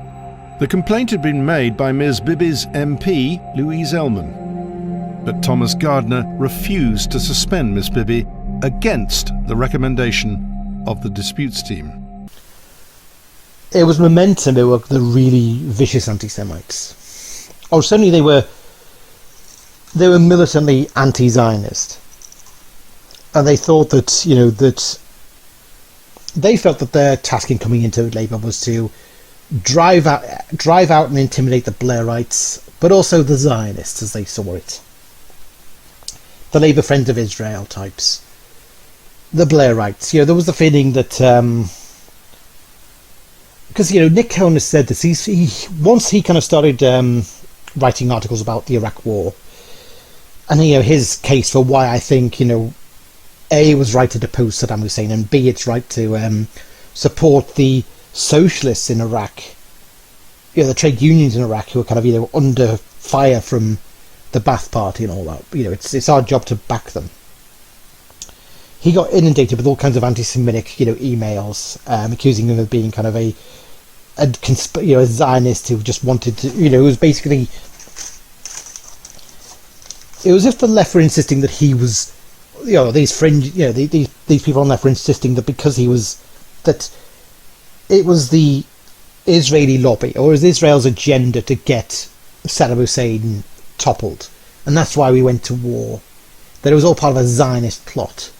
The complaint had been made by Ms. Bibby's MP, Louise Ellman. But Thomas Gardner refused to suspend Ms. Bibby against the recommendation of the disputes team. It was Momentum who were the really vicious anti-Semites. Or certainly they were militantly anti-Zionist. And they thought that, that they felt that their task in coming into Labour was to drive out and intimidate the Blairites, but also the Zionists as they saw it. The Labour Friends of Israel types. The Blairites. There was the feeling that because Nick Cohen has said this. Once he kind of started writing articles about the Iraq War, and his case for why I think A, it was right to depose Saddam Hussein, and B, it's right to support the socialists in Iraq, the trade unions in Iraq who are kind of under fire from the Ba'ath Party and all that. It's our job to back them. He got inundated with all kinds of anti-Semitic, emails accusing him of being kind of a Zionist who just wanted to, it was basically, it was as if the left were insisting that he was, these fringe, these people on the left were insisting that because he was, that it was the Israeli lobby, or it was Israel's agenda to get Saddam Hussein toppled, and that's why we went to war. That it was all part of a Zionist plot.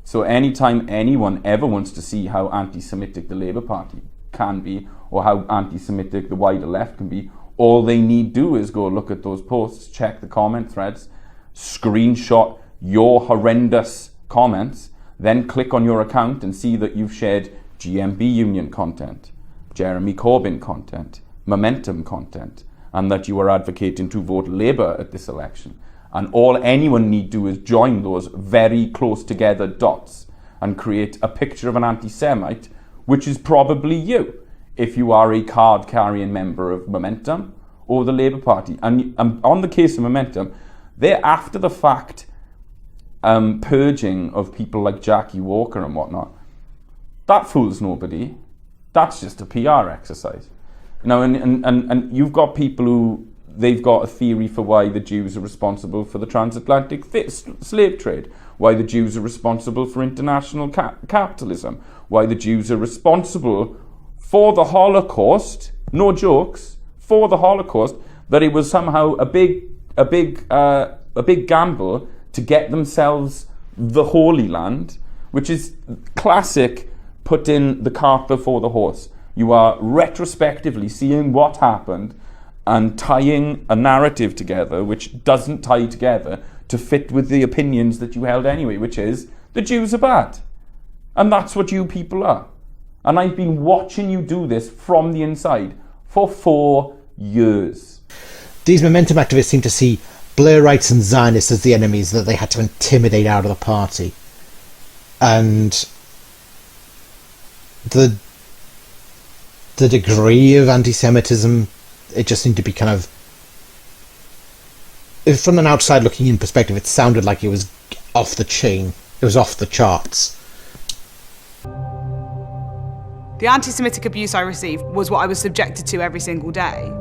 So anytime anyone ever wants to see how anti-Semitic the Labour Party can be, or how anti-Semitic the wider left can be, all they need do is go look at those posts, check the comment threads, screenshot your horrendous comments, then click on your account and see that you've shared GMB Union content, Jeremy Corbyn content, Momentum content, and that you are advocating to vote Labour at this election. And all anyone need do is join those very close together dots and create a picture of an anti-Semite, which is probably you, if you are a card-carrying member of Momentum or the Labour Party. And on the case of Momentum, they're after the fact purging of people like Jackie Walker and whatnot. That fools nobody. That's just a PR exercise. You know, and you've got people who, they've got a theory for why the Jews are responsible for the transatlantic slave trade, why the Jews are responsible for international capitalism, why the Jews are responsible for the Holocaust, no jokes, for the Holocaust, that it was somehow a big gamble to get themselves the Holy Land, which is classic putting the cart before the horse. You are retrospectively seeing what happened and tying a narrative together which doesn't tie together to fit with the opinions that you held anyway, which is the Jews are bad. And that's what you people are. And I've been watching you do this from the inside for 4 years. These Momentum activists seem to see Blairites and Zionists as the enemies that they had to intimidate out of the party. And the degree of anti-Semitism, it just seemed to be kind of, from an outside looking in perspective, it sounded like it was off the chain. It was off the charts. The anti-Semitic abuse I received was what I was subjected to every single day.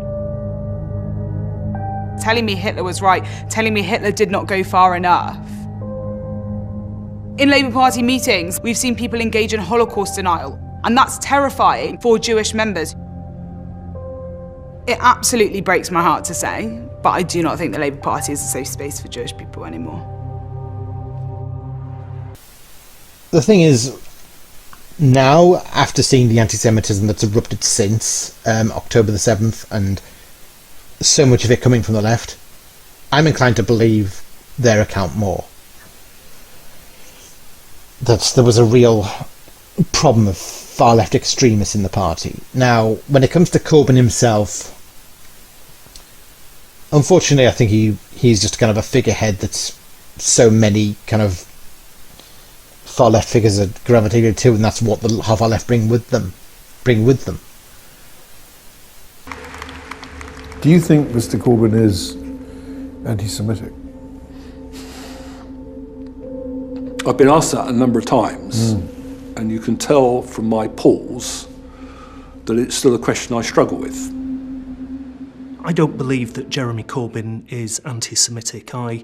Telling me Hitler was right, telling me Hitler did not go far enough. In Labour Party meetings, we've seen people engage in Holocaust denial, and that's terrifying for Jewish members. It absolutely breaks my heart to say, but I do not think the Labour Party is a safe space for Jewish people anymore. The thing is, now, after seeing the anti-Semitism that's erupted since October the 7th, and so much of it coming from the left, I'm inclined to believe their account more. That there was a real problem of far-left extremists in the party. Now, when it comes to Corbyn himself, unfortunately, I think he's just kind of a figurehead that's so many kind of far-left figures are gravitated to, and that's what the far-left bring with them. Do you think Mr. Corbyn is anti-Semitic? I've been asked that a number of times, and you can tell from my pause that it's still a question I struggle with. I don't believe that Jeremy Corbyn is anti-Semitic. I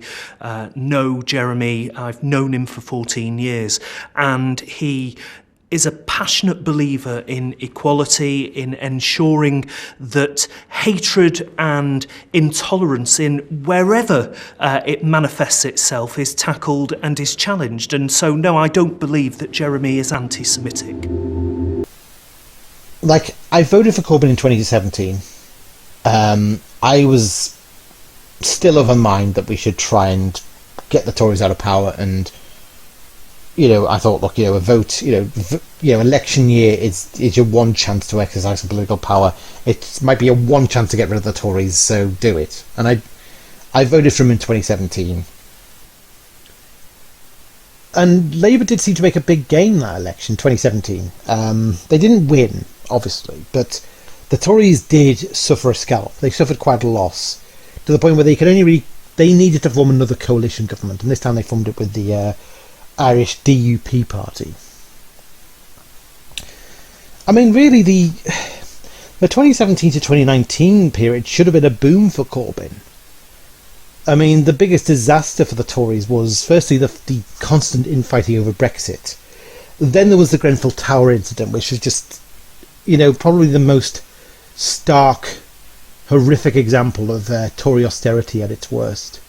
know Jeremy, I've known him for 14 years, and he is a passionate believer in equality, in ensuring that hatred and intolerance in wherever it manifests itself is tackled and is challenged. And so, no, I don't believe that Jeremy is anti-Semitic. Like, I voted for Corbyn in 2017. I was still of a mind that we should try and get the Tories out of power, and I thought, look, a vote, election year is your one chance to exercise some political power. It might be your one chance to get rid of the Tories, so do it. And I voted for him in 2017. And Labour did seem to make a big gain that election, 2017. They didn't win, obviously, but the Tories did suffer a scalp. They suffered quite a loss, to the point where they needed to form another coalition government, and this time they formed it with the Irish DUP party. I mean, really, the 2017 to 2019 period should have been a boom for Corbyn. I mean, the biggest disaster for the Tories was, firstly, the constant infighting over Brexit. Then there was the Grenfell Tower incident, which was just, probably the most stark, horrific example of Tory austerity at its worst.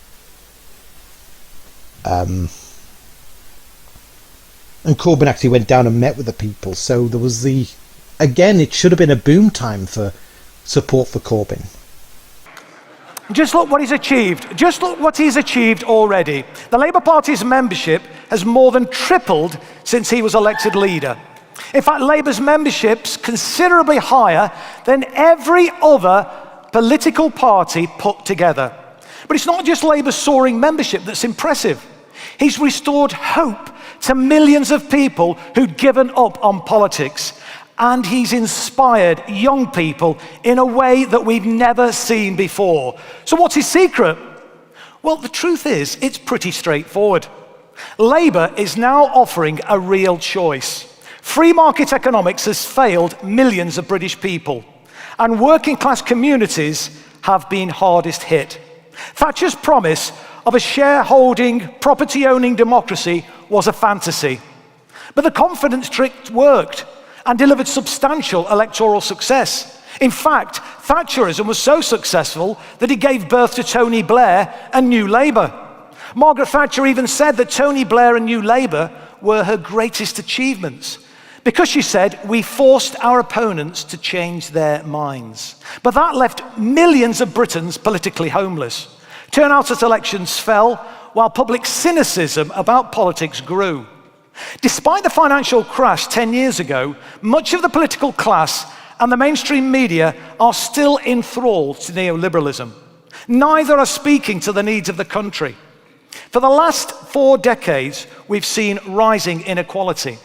And Corbyn actually went down and met with the people, so there was again, it should have been a boom time for support for Corbyn. Just look what he's achieved. Just look what he's achieved already. The Labour Party's membership has more than tripled since he was elected leader. In fact, Labour's membership's considerably higher than every other political party put together. But it's not just Labour's soaring membership that's impressive. He's restored hope to millions of people who'd given up on politics. And he's inspired young people in a way that we've never seen before. So what's his secret? Well, the truth is, it's pretty straightforward. Labour is now offering a real choice. Free market economics has failed millions of British people, and working class communities have been hardest hit. Thatcher's promise of a shareholding, property-owning democracy was a fantasy. But the confidence trick worked and delivered substantial electoral success. In fact, Thatcherism was so successful that it gave birth to Tony Blair and New Labour. Margaret Thatcher even said that Tony Blair and New Labour were her greatest achievements, because she said, we forced our opponents to change their minds. But that left millions of Britons politically homeless. Turnout at elections fell, while public cynicism about politics grew. Despite the financial crash 10 years ago, much of the political class and the mainstream media are still enthralled to neoliberalism. Neither are speaking to the needs of the country. For the last 4 decades, we've seen rising inequality.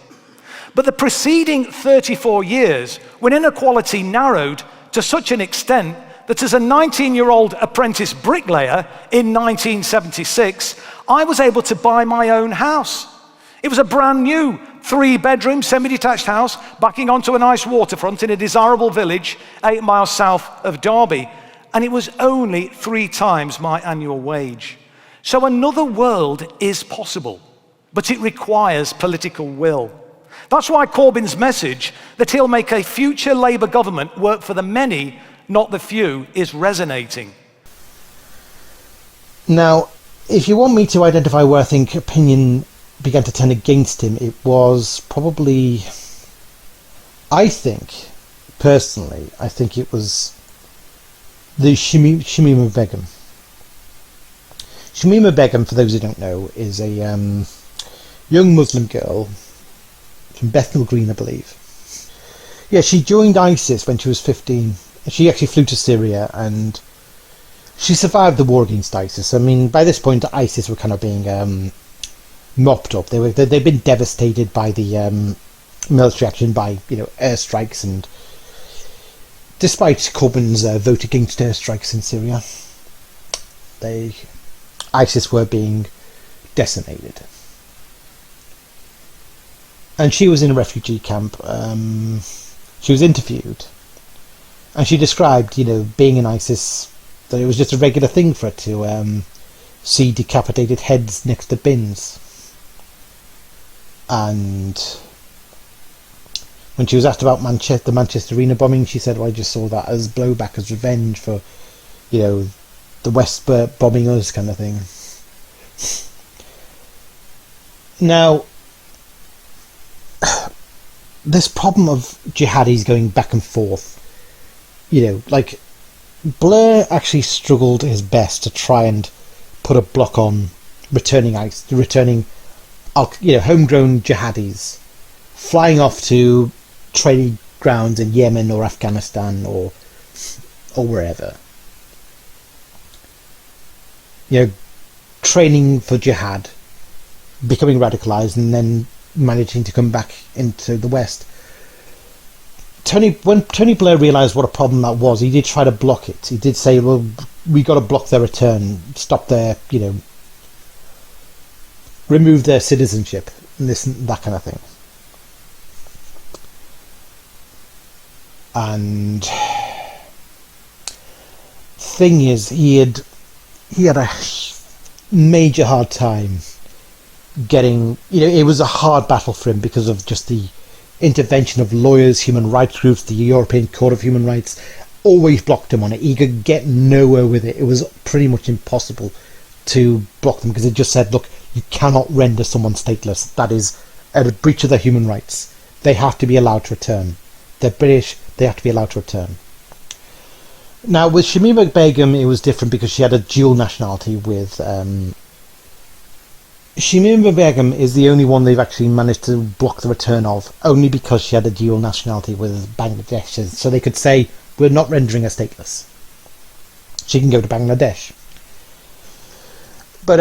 But the preceding 34 years, when inequality narrowed to such an extent that as a 19-year-old apprentice bricklayer in 1976, I was able to buy my own house. It was a brand new 3-bedroom semi-detached house backing onto a nice waterfront in a desirable village 8 miles south of Derby, and it was only 3 times my annual wage. So another world is possible, but it requires political will. That's why Corbyn's message that he'll make a future Labour government work for the many, not the few, is resonating. Now, if you want me to identify where I think opinion began to turn against him, it was probably, I think, personally, I think it was the Shamima Begum. Shamima Begum, for those who don't know, is a young Muslim girl from Bethnal Green, I believe. Yeah, she joined ISIS when she was 15. She actually flew to Syria and she survived the war against ISIS. I mean, by this point, ISIS were kind of being mopped up. They'd been devastated by the military action, by airstrikes, and despite Corbyn's vote against airstrikes in Syria, ISIS were being decimated. And she was in a refugee camp. She was interviewed, and she described, being in ISIS, that it was just a regular thing for her to see decapitated heads next to bins. And when she was asked about the Manchester Arena bombing, she said, well, I just saw that as blowback, as revenge for, the West bombing us, kind of thing. Now, this problem of jihadis going back and forth, Blair actually struggled his best to try and put a block on returning homegrown jihadis flying off to training grounds in Yemen or Afghanistan or wherever. Training for jihad, becoming radicalized, and then managing to come back into the West. When Tony Blair realised what a problem that was, he did try to block it. He did say, well, we got to block their return, stop their, remove their citizenship, and that kind of thing. And thing is, he had a major hard time getting, it was a hard battle for him because of just the intervention of lawyers, human rights groups, the European Court of Human Rights always blocked him on it. He could get nowhere with it. It was pretty much impossible to block them because it just said, look, you cannot render someone stateless. That is a breach of their human rights. They have to be allowed to return. They're British, they have to be allowed to return. Now, with Shamima Begum, it was different because she had a dual nationality with... Shamima Begum is the only one they've actually managed to block the return of, only because she had a dual nationality with Bangladesh. So they could say, we're not rendering her stateless. She can go to Bangladesh. But,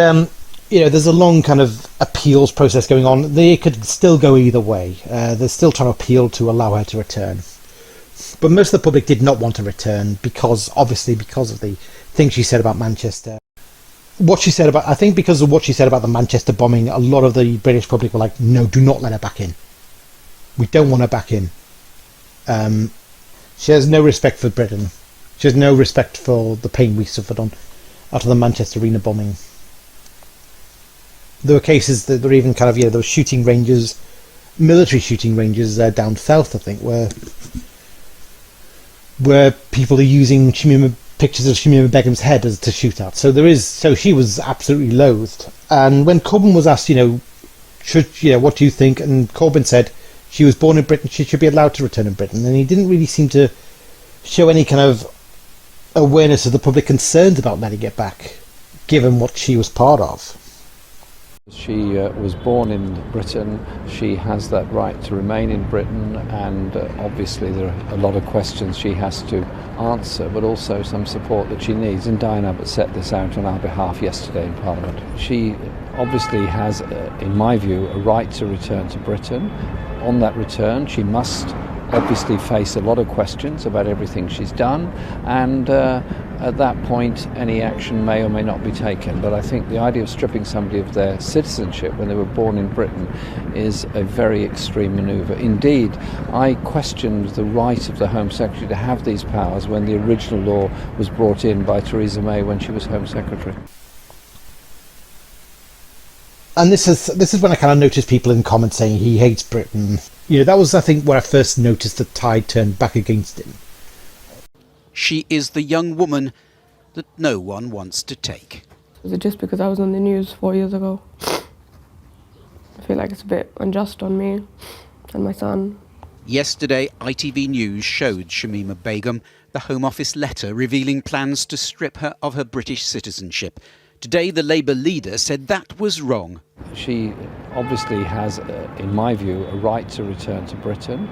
there's a long kind of appeals process going on. They could still go either way. They're still trying to appeal to allow her to return. But most of the public did not want to return because of the things she said about Manchester. I think because of what she said about the Manchester bombing, a lot of the British public were like, no, do not let her back in. We don't want her back in. She has no respect for Britain. She has no respect for the pain we suffered after the Manchester Arena bombing. There were cases that were even kind of, there were shooting ranges, military shooting ranges down south, I think, where people are using pictures of Shamima Begum's head to shoot at. So she was absolutely loathed. And when Corbyn was asked, what do you think? And Corbyn said she was born in Britain, she should be allowed to return in Britain. And he didn't really seem to show any kind of awareness of the public concerns about letting it back, given what she was part of. She was born in Britain, she has that right to remain in Britain, and obviously there are a lot of questions she has to answer, but also some support that she needs. And Diane Abbott set this out on our behalf yesterday in Parliament. She obviously has, in my view, a right to return to Britain. On that return, she must obviously face a lot of questions about everything she's done, and at that point any action may or may not be taken. But I think the idea of stripping somebody of their citizenship when they were born in Britain is a very extreme manoeuvre. Indeed, I questioned the right of the Home Secretary to have these powers when the original law was brought in by Theresa May when she was Home Secretary. And this is when I kind of noticed people in comments saying he hates Britain. That was, I think, where I first noticed the tide turned back against him. She is the young woman that no one wants to take. Was it just because I was on the news 4 years ago? I feel like it's a bit unjust on me and my son. Yesterday, ITV News showed Shamima Begum the Home Office letter revealing plans to strip her of her British citizenship. Today, the Labour leader said that was wrong. She obviously has, in my view, a right to return to Britain.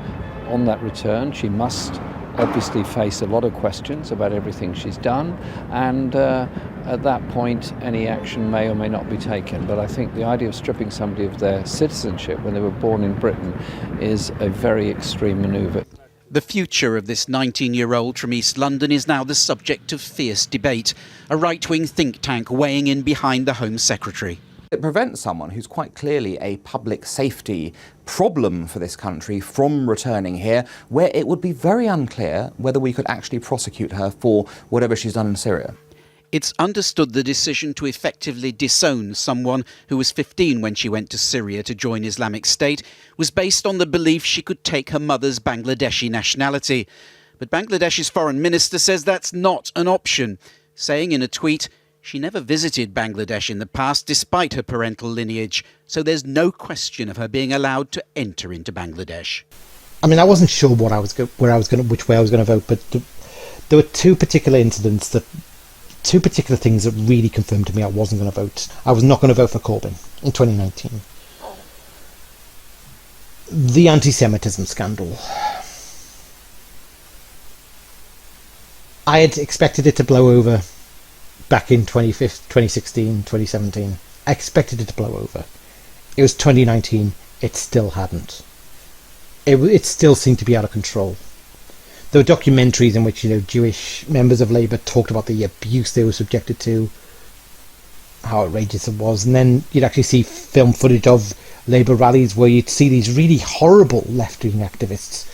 On that return, she must obviously face a lot of questions about everything she's done, and at that point any action may or may not be taken. But I think the idea of stripping somebody of their citizenship when they were born in Britain is a very extreme manoeuvre. The future of this 19-year-old from East London is now the subject of fierce debate, a right-wing think tank weighing in behind the Home Secretary. It prevents someone who's quite clearly a public safety problem for this country from returning here, where it would be very unclear whether we could actually prosecute her for whatever she's done in Syria. It's understood the decision to effectively disown someone who was 15 when she went to Syria to join Islamic State was based on the belief she could take her mother's Bangladeshi nationality. But Bangladesh's foreign minister says that's not an option, saying in a tweet, she never visited Bangladesh in the past despite her parental lineage, so there's no question of her being allowed to enter into Bangladesh. I mean, I wasn't sure which way I was going to vote, but there were two particular things that really confirmed to me I wasn't going to vote. I was not going to vote for Corbyn in 2019. The anti-Semitism scandal. I had expected it to blow over back in 2016, 2017. I expected it to blow over. It was 2019. It still hadn't. It still seemed to be out of control. There were documentaries in which, Jewish members of Labour talked about the abuse they were subjected to, how outrageous it was, and then you'd actually see film footage of Labour rallies where you'd see these really horrible left-wing activists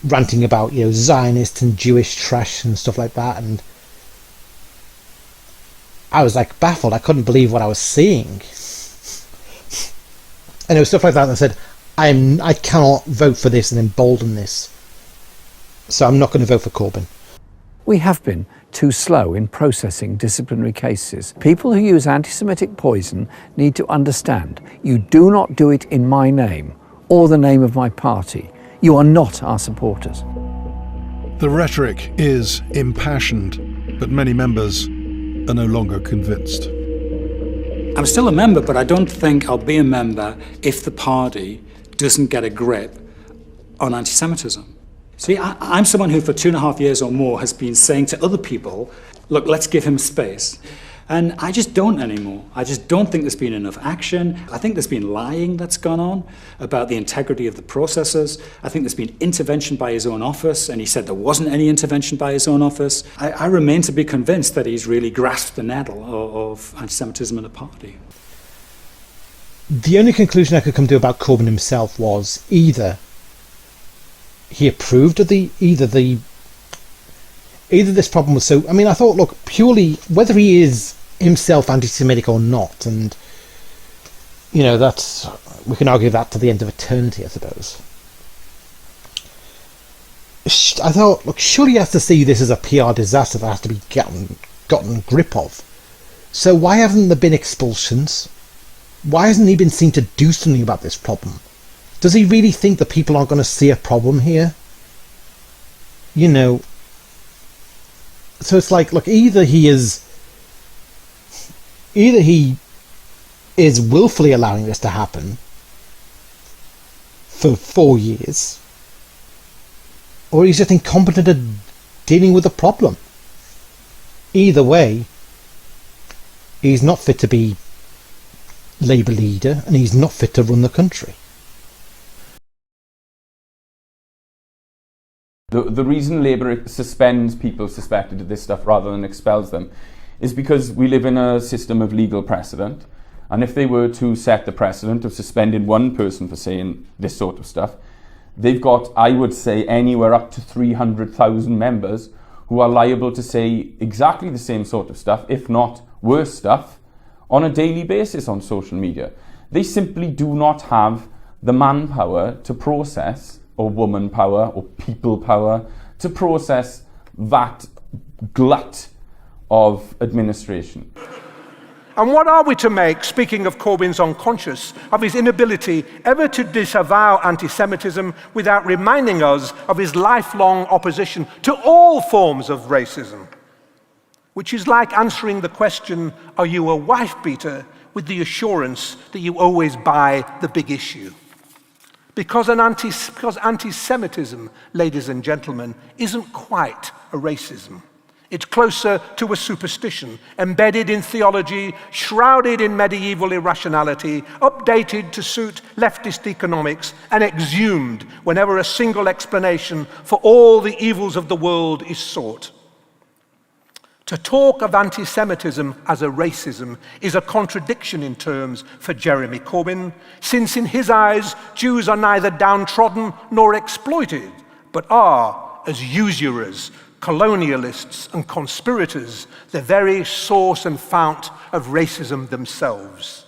ranting about, Zionist and Jewish trash and stuff like that, and I was baffled. I couldn't believe what I was seeing. And it was stuff like that that said, I cannot vote for this and embolden this. So I'm not going to vote for Corbyn. We have been too slow in processing disciplinary cases. People who use anti-Semitic poison need to understand, you do not do it in my name or the name of my party. You are not our supporters. The rhetoric is impassioned, but many members are no longer convinced. I'm still a member, but I don't think I'll be a member if the party doesn't get a grip on anti-Semitism. See, I'm someone who for 2.5 years or more has been saying to other people, look, let's give him space. And I just don't anymore. I just don't think there's been enough action. I think there's been lying that's gone on about the integrity of the processes. I think there's been intervention by his own office, and he said there wasn't any intervention by his own office. I remain to be convinced that he's really grasped the nettle of anti-Semitism in the party. The only conclusion I could come to about Corbyn himself was either he approved of either this problem was so... I mean, I thought, look, purely whether he is himself anti-Semitic or not, and, you know, that's... we can argue that to the end of eternity, I suppose. I thought, look, surely he has to see this as a PR disaster that has to be gotten grip of. So why haven't there been expulsions? Why hasn't he been seen to do something about this problem? Does he really think that people aren't going to see a problem here? You know... So it's like, look, either he is willfully allowing this to happen for 4 years, or he's just incompetent at dealing with the problem. Either way, he's not fit to be Labour leader, and he's not fit to run the country. The reason Labour suspends people suspected of this stuff rather than expels them is because we live in a system of legal precedent, and if they were to set the precedent of suspending one person for saying this sort of stuff, they've got, I would say, anywhere up to 300,000 members who are liable to say exactly the same sort of stuff, if not worse stuff, on a daily basis on social media. They simply do not have the manpower to process, or woman power, or people power, to process that glut of administration. And what are we to make, speaking of Corbyn's unconscious, of his inability ever to disavow anti-Semitism without reminding us of his lifelong opposition to all forms of racism? Which is like answering the question, are you a wife-beater, with the assurance that you always buy the big issue. Because anti-Semitism, ladies and gentlemen, isn't quite a racism. It's closer to a superstition, embedded in theology, shrouded in medieval irrationality, updated to suit leftist economics, and exhumed whenever a single explanation for all the evils of the world is sought. To talk of anti-Semitism as a racism is a contradiction in terms for Jeremy Corbyn, since in his eyes, Jews are neither downtrodden nor exploited, but are, as usurers, colonialists and conspirators, the very source and fount of racism themselves.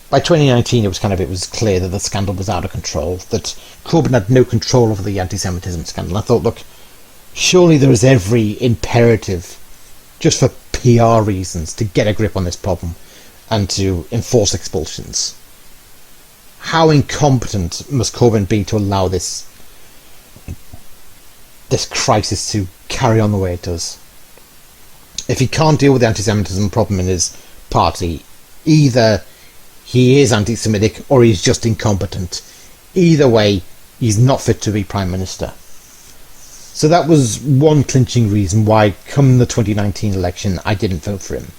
By 2019, it was clear that the scandal was out of control, that Corbyn had no control over the anti-Semitism scandal. I thought, look, surely there is every imperative, just for PR reasons, to get a grip on this problem and to enforce expulsions. How incompetent must Corbyn be to allow this crisis to carry on the way it does? If he can't deal with the anti-Semitism problem in his party, either he is anti-Semitic or he's just incompetent. Either way, he's not fit to be Prime Minister. So that was one clinching reason why, come the 2019 election, I didn't vote for him.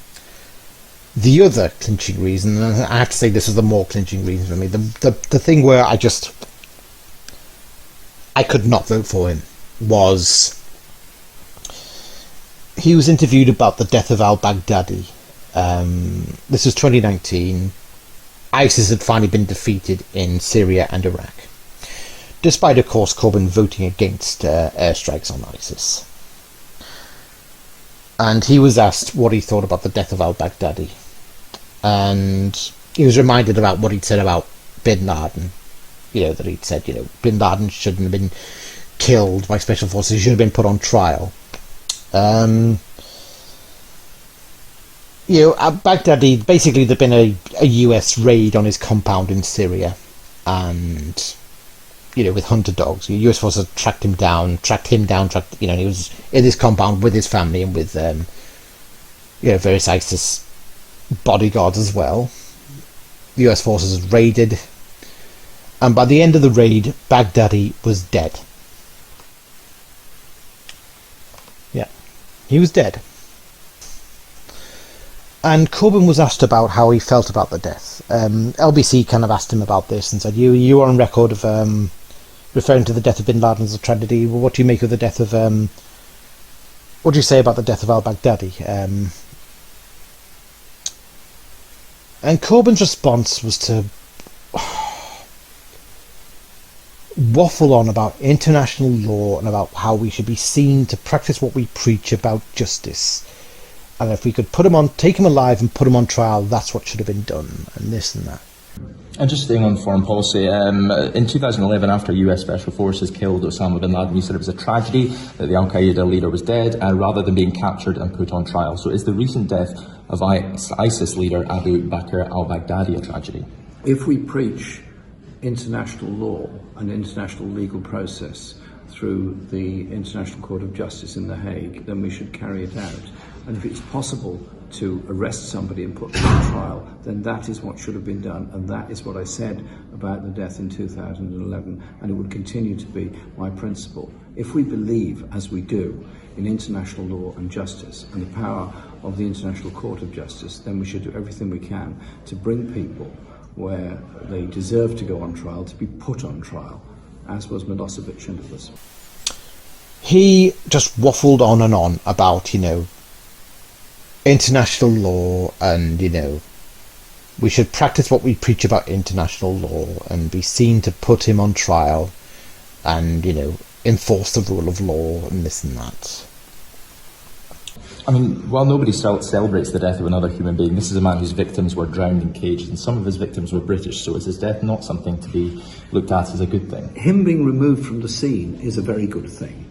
The other clinching reason, and I have to say this was the more clinching reason for me, the thing where I could not vote for him, was he was interviewed about the death of al-Baghdadi. This was 2019. ISIS had finally been defeated in Syria and Iraq, despite, of course, Corbyn voting against airstrikes on ISIS. And he was asked what he thought about the death of al-Baghdadi. And he was reminded about what he'd said about bin Laden. That he'd said, bin Laden shouldn't have been killed by special forces, he should have been put on trial. Baghdadi, basically there'd been a US raid on his compound in Syria, and with hunter dogs. The US forces tracked him down, and he was in this compound with his family and with, various ISIS bodyguards as well. The US forces raided, and by the end of the raid, Baghdadi was dead. Yeah, he was dead. And Corbyn was asked about how he felt about the death. LBC kind of asked him about this and said, you are on record of referring to the death of bin Laden as a tragedy. Well, what do you make of the death of... what do you say about the death of al-Baghdadi? And Corbyn's response was to waffle on about international law and about how we should be seen to practice what we preach about justice. And if we could take him alive and put him on trial, that's what should have been done, and this and that. And just staying on foreign policy, in 2011, after US Special Forces killed Osama bin Laden, you said it was a tragedy that the Al-Qaeda leader was dead, rather than being captured and put on trial. So is the recent death of ISIS leader Abu Bakr al-Baghdadi a tragedy? If we preach international law and international legal process through the International Court of Justice in The Hague, then we should carry it out. And if it's possible to arrest somebody and put them on trial, then that is what should have been done, and that is what I said about the death in 2011, and it would continue to be my principle. If we believe, as we do, in international law and justice and the power of the International Court of Justice, then we should do everything we can to bring people where they deserve to go on trial to be put on trial, as was Milosevic and others. He just waffled on and on about, international law and, we should practice what we preach about international law and be seen to put him on trial and, enforce the rule of law and this and that. I mean, while nobody celebrates the death of another human being, this is a man whose victims were drowned in cages, and some of his victims were British, so is his death not something to be looked at as a good thing? Him being removed from the scene is a very good thing.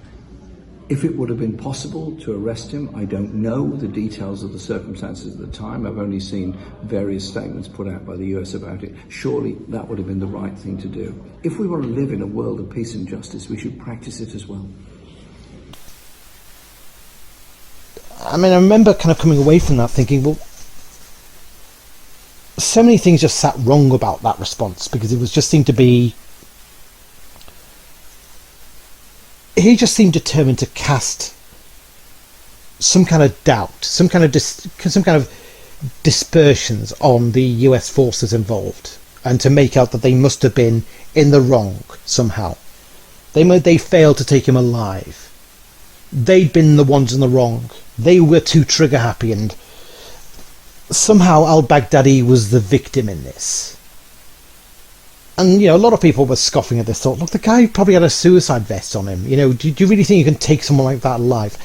If it would have been possible to arrest him, I don't know the details of the circumstances at the time. I've only seen various statements put out by the US about it. Surely that would have been the right thing to do. If we want to live in a world of peace and justice, we should practice it as well. I mean, I remember kind of coming away from that thinking, well, so many things just sat wrong about that response, because it was just seemed to be... He just seemed determined to cast some kind of doubt, some kind of dispersions on the US forces involved, and to make out that they must have been in the wrong somehow. They failed to take him alive. They'd been the ones in the wrong. They were too trigger happy, and somehow al-Baghdadi was the victim in this. And, a lot of people were scoffing at this, thought, look, the guy probably had a suicide vest on him. Do you really think you can take someone like that alive?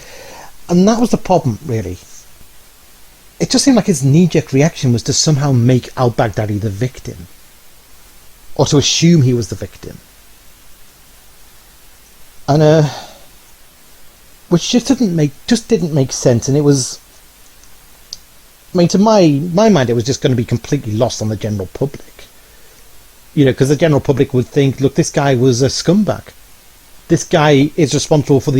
And that was the problem, really. It just seemed like his knee-jerk reaction was to somehow make al-Baghdadi the victim. Or to assume he was the victim. And, which just didn't make sense, and it was... I mean, to my mind, it was just going to be completely lost on the general public. Because the general public would think, look, this guy was a scumbag. This guy is responsible for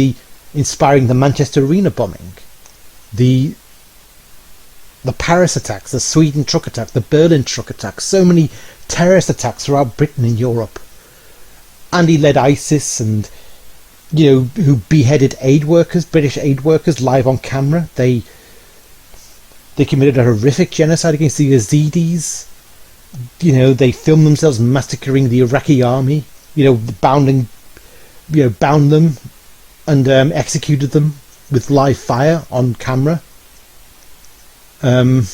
inspiring the Manchester Arena bombing, the Paris attacks, the Sweden truck attack, the Berlin truck attack, so many terrorist attacks throughout Britain and Europe. And he led ISIS and, who beheaded aid workers, British aid workers, live on camera. They committed a horrific genocide against the Yazidis. They filmed themselves massacring the Iraqi army, bound them and executed them with live fire on camera. And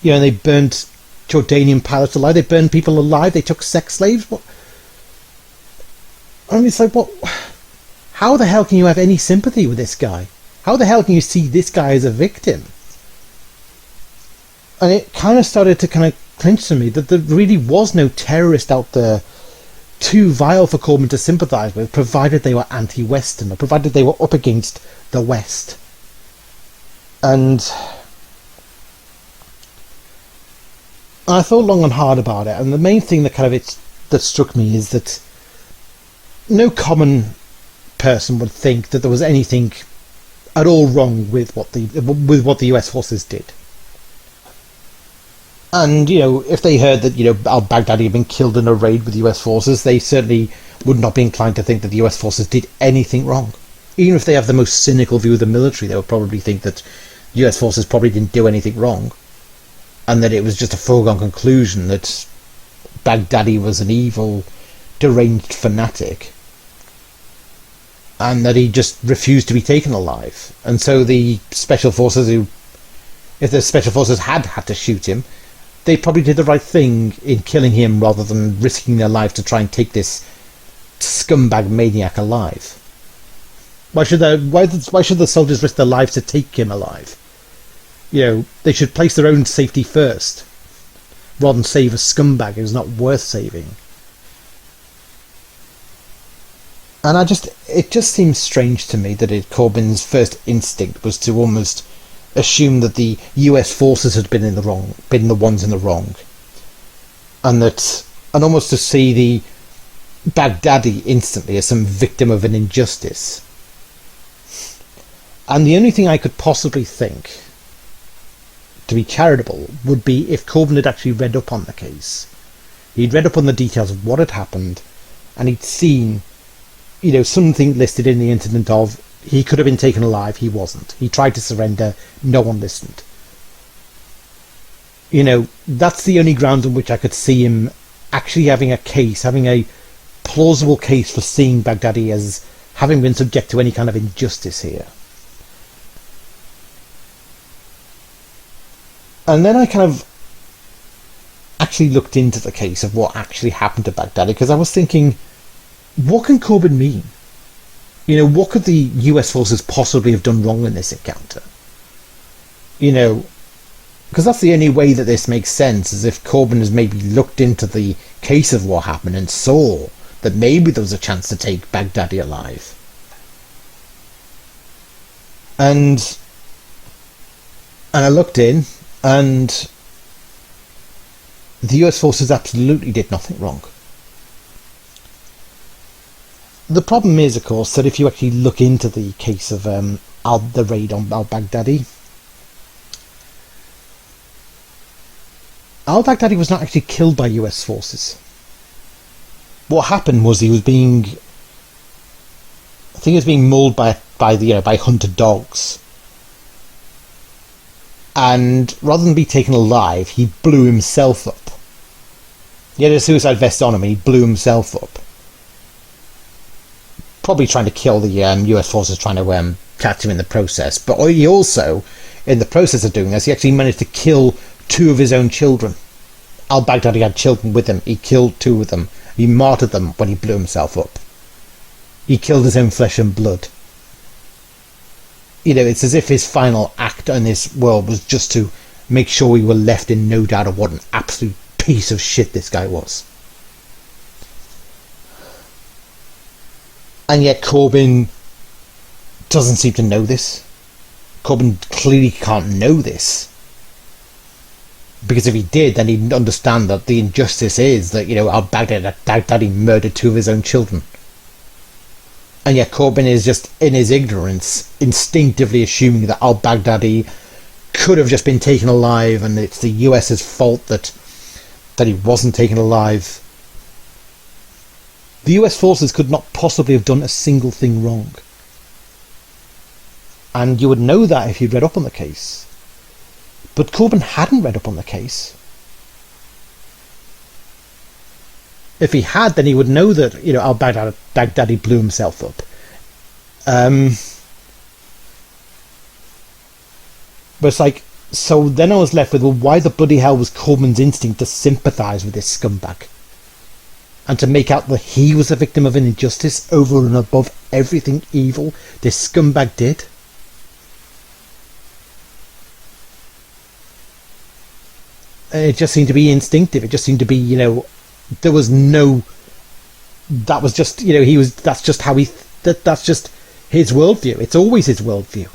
they burnt Jordanian pilots alive. They burned people alive. They took sex slaves. What? I mean, it's like, what? How the hell can you have any sympathy with this guy? How the hell can you see this guy as a victim? And it kind of started to kind of clinch to me that there really was no terrorist out there too vile for Corbyn to sympathise with, provided they were anti-Western, or provided they were up against the West. And I thought long and hard about it, and the main thing that kind of that struck me is that no common person would think that there was anything at all wrong with what the US forces did. And, you know, if they heard that, you know, al-Baghdadi had been killed in a raid with US forces, they certainly would not be inclined to think that the US forces did anything wrong. Even if they have the most cynical view of the military, they would probably think that US forces probably didn't do anything wrong, and that it was just a foregone conclusion that Baghdadi was an evil, deranged fanatic, and that he just refused to be taken alive. And so the special forces if the special forces had to shoot him, they probably did the right thing in killing him rather than risking their lives to try and take this scumbag maniac alive. Why should the soldiers risk their lives to take him alive? You know, they should place their own safety first, rather than save a scumbag who's not worth saving. And it just seems strange to me that Corbyn's first instinct was to almost assume that the US forces had been the ones in the wrong, and almost to see the Baghdadi instantly as some victim of an injustice. And the only thing I could possibly think to be charitable would be if Corbyn had actually read up on the case. He'd read up on the details of what had happened, and he'd seen, you know, something listed in the incident of he could have been taken alive, he wasn't. He tried to surrender, no one listened. You know, that's the only ground on which I could see him actually having a plausible case for seeing Baghdadi as having been subject to any kind of injustice here. And then I kind of actually looked into the case of what actually happened to Baghdadi, because I was thinking, what can Corbyn mean? You know, what could the US forces possibly have done wrong in this encounter? You know, because that's the only way that this makes sense, is if Corbyn has maybe looked into the case of what happened and saw that maybe there was a chance to take Baghdadi alive. And I looked in, and the US forces absolutely did nothing wrong. The problem is, of course, that if you actually look into the case of the raid on al-Baghdadi, al-Baghdadi was not actually killed by US forces. What happened was he was being mauled by hunted dogs, and rather than be taken alive, he blew himself up. He had a suicide vest on him, and he blew himself up. Probably trying to kill the US forces trying to catch him in the process. But he also, in the process of doing this, he actually managed to kill 2 of his own children. Al-Baghdadi had children with him. He killed 2 of them. He martyred them when he blew himself up. He killed his own flesh and blood. You know, it's as if his final act in this world was just to make sure we were left in no doubt of what an absolute piece of shit this guy was. And yet Corbyn doesn't seem to know this. Corbyn clearly can't know this. Because if he did, then he'd understand that the injustice is that, you know, al-Baghdadi murdered 2 of his own children. And yet Corbyn is just, in his ignorance, instinctively assuming that al-Baghdadi could have just been taken alive, and it's the US's fault that he wasn't taken alive. The US forces could not possibly have done a single thing wrong. And you would know that if you'd read up on the case. But Corbyn hadn't read up on the case. If he had, then he would know that, you know, al-Baghdadi blew himself up. But it's like, so then I was left with, well, why the bloody hell was Corbyn's instinct to sympathise with this scumbag? And to make out that he was a victim of an injustice over and above everything evil this scumbag did? It just seemed to be instinctive. It just seemed to be, you know, there was no... That was just, you know, that's just how that's just his worldview. It's always his worldview.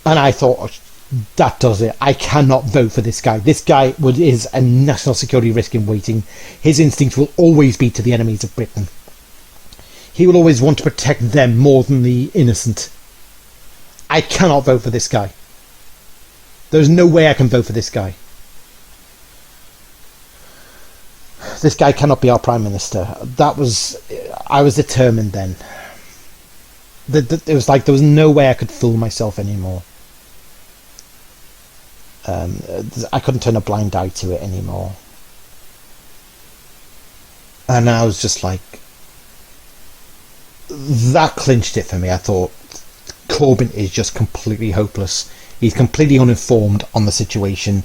And I thought, That does it. I cannot vote for this guy. This guy is a national security risk in waiting. His instinct will always be to the enemies of Britain. He will always want to protect them more than the innocent. I cannot vote for this guy. There's no way I can vote for this guy. This guy cannot be our Prime Minister. I was determined then. It was like there was no way I could fool myself anymore. I couldn't turn a blind eye to it anymore. And I was just like, that clinched it for me. I thought, Corbyn is just completely hopeless. He's completely uninformed on the situation,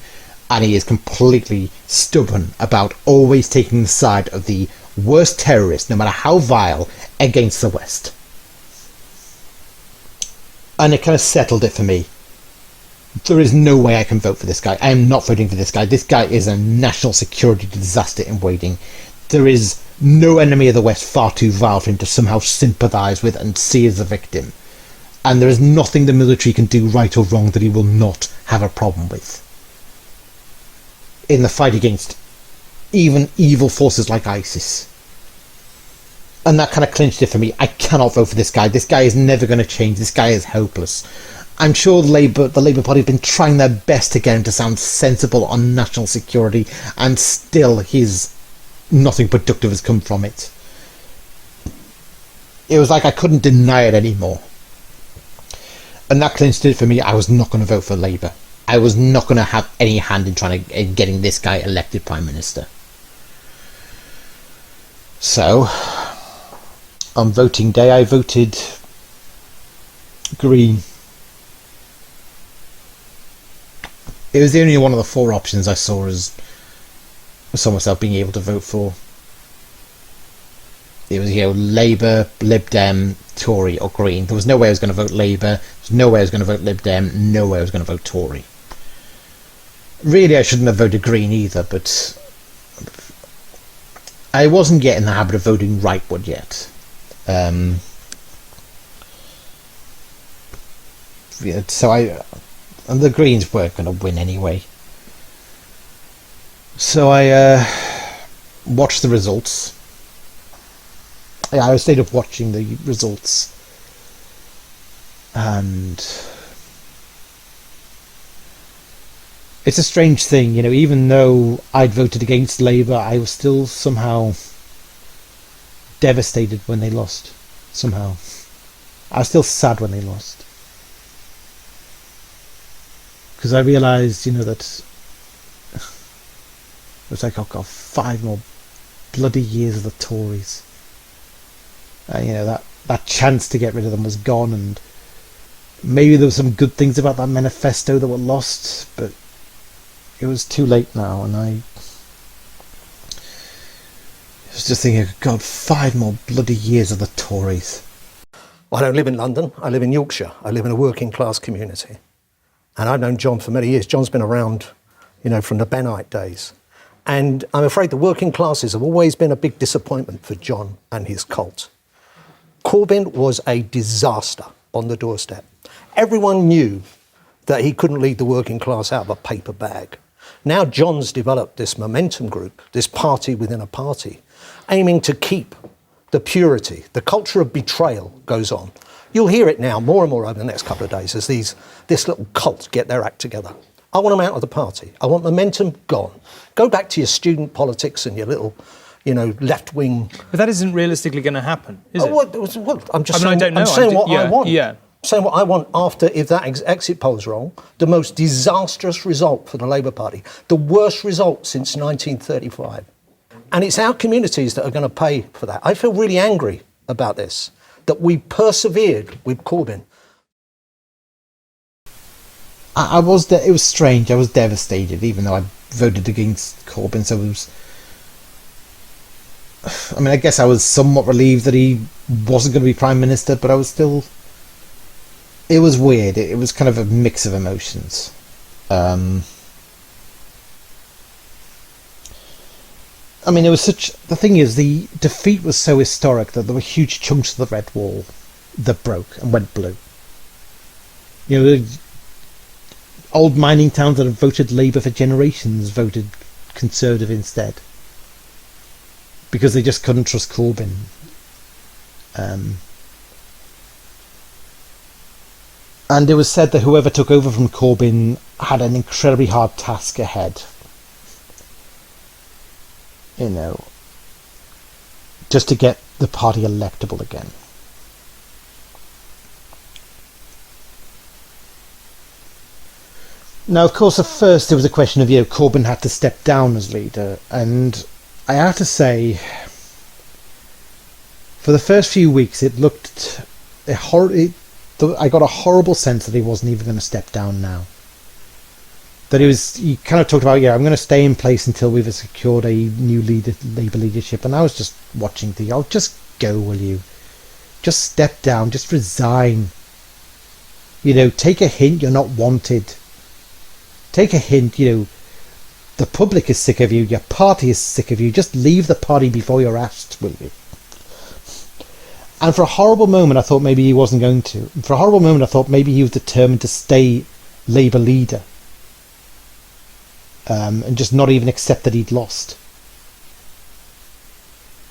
and he is completely stubborn about always taking the side of the worst terrorist, no matter how vile, against the West. And it kind of settled it for me. There is no way I can vote for this guy. I am not voting for this guy. This guy is a national security disaster in waiting. There is no enemy of the West far too vile for him to somehow sympathise with and see as a victim. And there is nothing the military can do right or wrong that he will not have a problem with. In the fight against even evil forces like ISIS. And that kind of clinched it for me. I cannot vote for this guy. This guy is never going to change. This guy is hopeless. I'm sure the Labour Party have been trying their best to get him to sound sensible on national security, and still nothing productive has come from it. It was like I couldn't deny it anymore. And that clinched it for me. I was not going to vote for Labour. I was not going to have any hand in getting this guy elected Prime Minister. So, on voting day, I voted Green. It was the only one of the four options I saw myself being able to vote for. It was, Labour, Lib Dem, Tory or Green. There was no way I was going to vote Labour. There was no way I was going to vote Lib Dem. No way I was going to vote Tory. Really, I shouldn't have voted Green either, but I wasn't yet in the habit of voting rightward yet. And the Greens weren't going to win anyway. So I watched the results. I stayed up watching the results. And it's a strange thing, even though I'd voted against Labour, I was still somehow devastated when they lost. Somehow. I was still sad when they lost. Because I realised, that it was like, oh God, 5 more bloody years of the Tories. That chance to get rid of them was gone, and maybe there were some good things about that manifesto that were lost, but it was too late now, and I was just thinking, God, 5 more bloody years of the Tories. I don't live in London, I live in Yorkshire. I live in a working class community. And I've known John for many years. John's been around, from the Bennite days. And I'm afraid the working classes have always been a big disappointment for John and his cult. Corbyn was a disaster on the doorstep. Everyone knew that he couldn't lead the working class out of a paper bag. Now John's developed this momentum group, this party within a party, aiming to keep the purity. The culture of betrayal goes on. You'll hear it now more and more over the next couple of days as this little cult get their act together. I want them out of the party. I want momentum gone. Go back to your student politics and your little, left-wing... But that isn't realistically going to happen, is it? Well, I'm just saying, I don't know. I'm saying what I want. Yeah. Saying what I want after, if that exit poll's wrong, the most disastrous result for the Labour Party, the worst result since 1935. And it's our communities that are going to pay for that. I feel really angry about this, that we persevered with Corbyn. It was strange. I was devastated, even though I voted against Corbyn. So I guess I was somewhat relieved that he wasn't going to be Prime Minister, but I was still... It was weird. It was kind of a mix of emotions. It was such... The thing is, the defeat was so historic that there were huge chunks of the Red Wall that broke and went blue. old mining towns that have voted Labour for generations voted Conservative instead. Because they just couldn't trust Corbyn. And it was said that whoever took over from Corbyn had an incredibly hard task ahead. You know, just to get the party electable again. Now, of course, at first there was a question of, Corbyn had to step down as leader, and I have to say, for the first few weeks, it looked I got a horrible sense that he wasn't even going to step down now. That he kind of talked about, I'm going to stay in place until we've secured a new Labour leadership. And I was just watching just go, will you? Just step down, just resign. Take a hint, you're not wanted. Take a hint, the public is sick of you, your party is sick of you. Just leave the party before you're asked, will you? And for a horrible moment, I thought maybe he wasn't going to. For a horrible moment, I thought maybe he was determined to stay Labour leader. And just not even accept that he'd lost.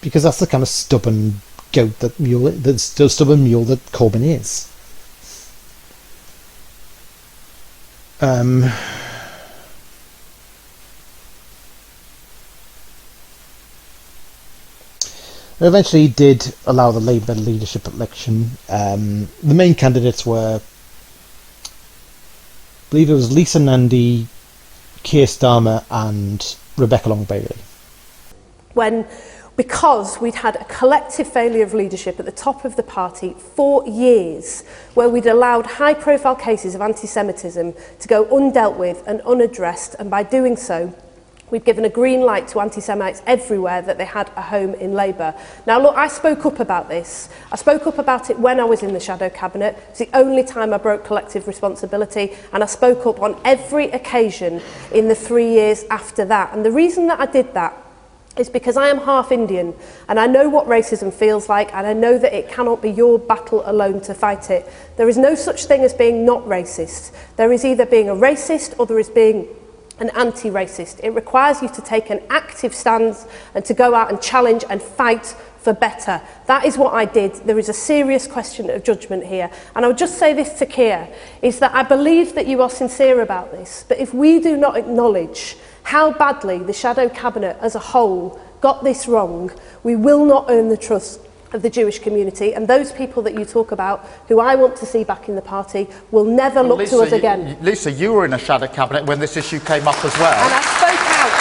Because that's the kind of stubborn mule that Corbyn is. Eventually he did allow the Labour leadership election. The main candidates were, I believe it was Lisa Nandy, Keir Starmer and Rebecca Long-Bailey. Because we'd had a collective failure of leadership at the top of the party for years, where we'd allowed high-profile cases of anti-Semitism to go undealt with and unaddressed, and by doing so, we'd given a green light to anti-Semites everywhere that they had a home in Labour. Now look, I spoke up about this. I spoke up about it when I was in the shadow cabinet. It's the only time I broke collective responsibility, and I spoke up on every occasion in the 3 years after that. And the reason that I did that is because I am half Indian, and I know what racism feels like, and I know that it cannot be your battle alone to fight it. There is no such thing as being not racist. There is either being a racist or there is being an anti-racist. It requires you to take an active stance and to go out and challenge and fight for better. That is what I did. There is a serious question of judgment here. And I would just say this to Keir, is that I believe that you are sincere about this, but if we do not acknowledge how badly the shadow cabinet as a whole got this wrong, we will not earn the trust of the Jewish community, and those people that you talk about, who I want to see back in the party, will never look to us again. Lisa, you were in a shadow cabinet when this issue came up as well. And I spoke out.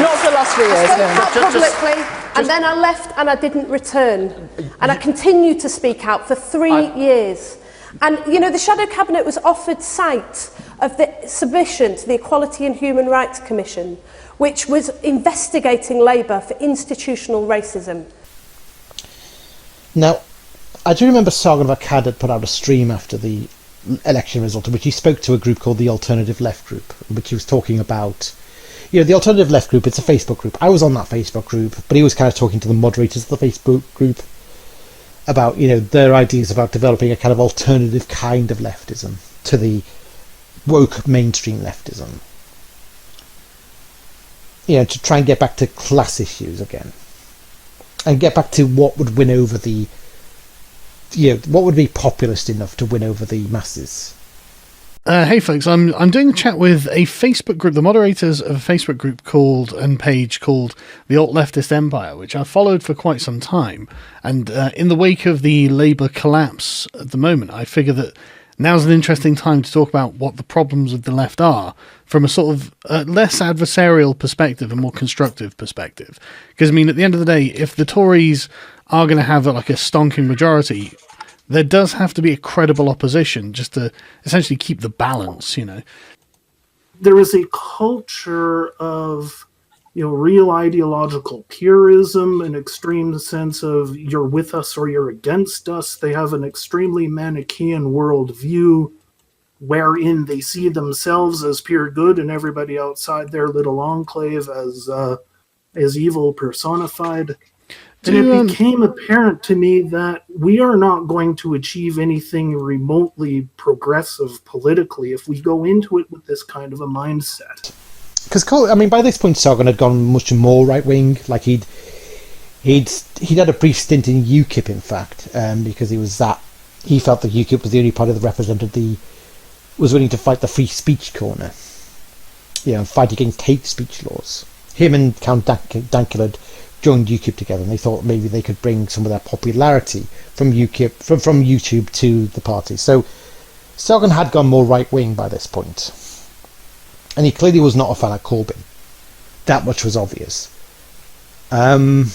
Not for the last 3 years. I spoke out publicly, and then I left and I didn't return. And I continued to speak out for 3 years. And, the shadow cabinet was offered sight of the submission to the Equality and Human Rights Commission, which was investigating Labour for institutional racism. Now, I do remember Sargon of Akkad had put out a stream after the election result in which he spoke to a group called the Alternative Left Group, in which he was talking about, the Alternative Left Group, it's a Facebook group. I was on that Facebook group, but he was kind of talking to the moderators of the Facebook group about, their ideas about developing a kind of alternative kind of leftism to the woke mainstream leftism. To try and get back to class issues again. And get back to what would win over what would be populist enough to win over the masses. Hey folks, I'm doing a chat with a Facebook group, the moderators of a Facebook group called The Alt Leftist Empire, which I've followed for quite some time. And in the wake of the Labour collapse at the moment, I figure that now's an interesting time to talk about what the problems of the left are from a sort of less adversarial perspective, a more constructive perspective. Because, at the end of the day, if the Tories are going to have a stonking majority, there does have to be a credible opposition just to essentially keep the balance, There is a culture of, real ideological purism, an extreme sense of you're with us or you're against us. They have an extremely Manichaean worldview wherein they see themselves as pure good and everybody outside their little enclave as evil personified. And it became apparent to me that we are not going to achieve anything remotely progressive politically if we go into it with this kind of a mindset. Because, I mean, by this point, Sargon had gone much more right-wing. Like, he'd had a brief stint in UKIP, in fact, because he felt that UKIP was the only party that represented was willing to fight the free speech corner, and fight against hate speech laws. Him and Count Dankula joined UKIP together, and they thought maybe they could bring some of their popularity from UKIP, from YouTube to the party. So Sargon had gone more right-wing by this point. And he clearly was not a fan of Corbyn. That much was obvious. But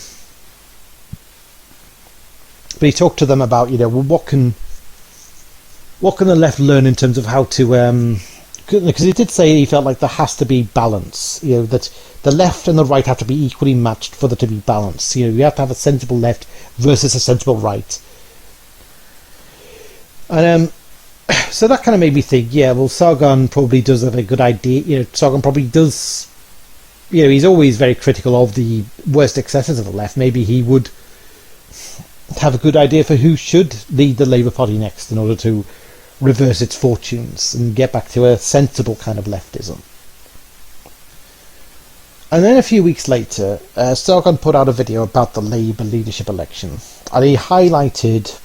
he talked to them about, what can the left learn in terms of how to... because he did say he felt like there has to be balance. That the left and the right have to be equally matched for there to be balance. You have to have a sensible left versus a sensible right. And so that kind of made me think, Sargon probably does have a good idea. Sargon probably does... he's always very critical of the worst excesses of the left. Maybe he would have a good idea for who should lead the Labour Party next in order to reverse its fortunes and get back to a sensible kind of leftism. And then a few weeks later, Sargon put out a video about the Labour leadership election, and he highlighted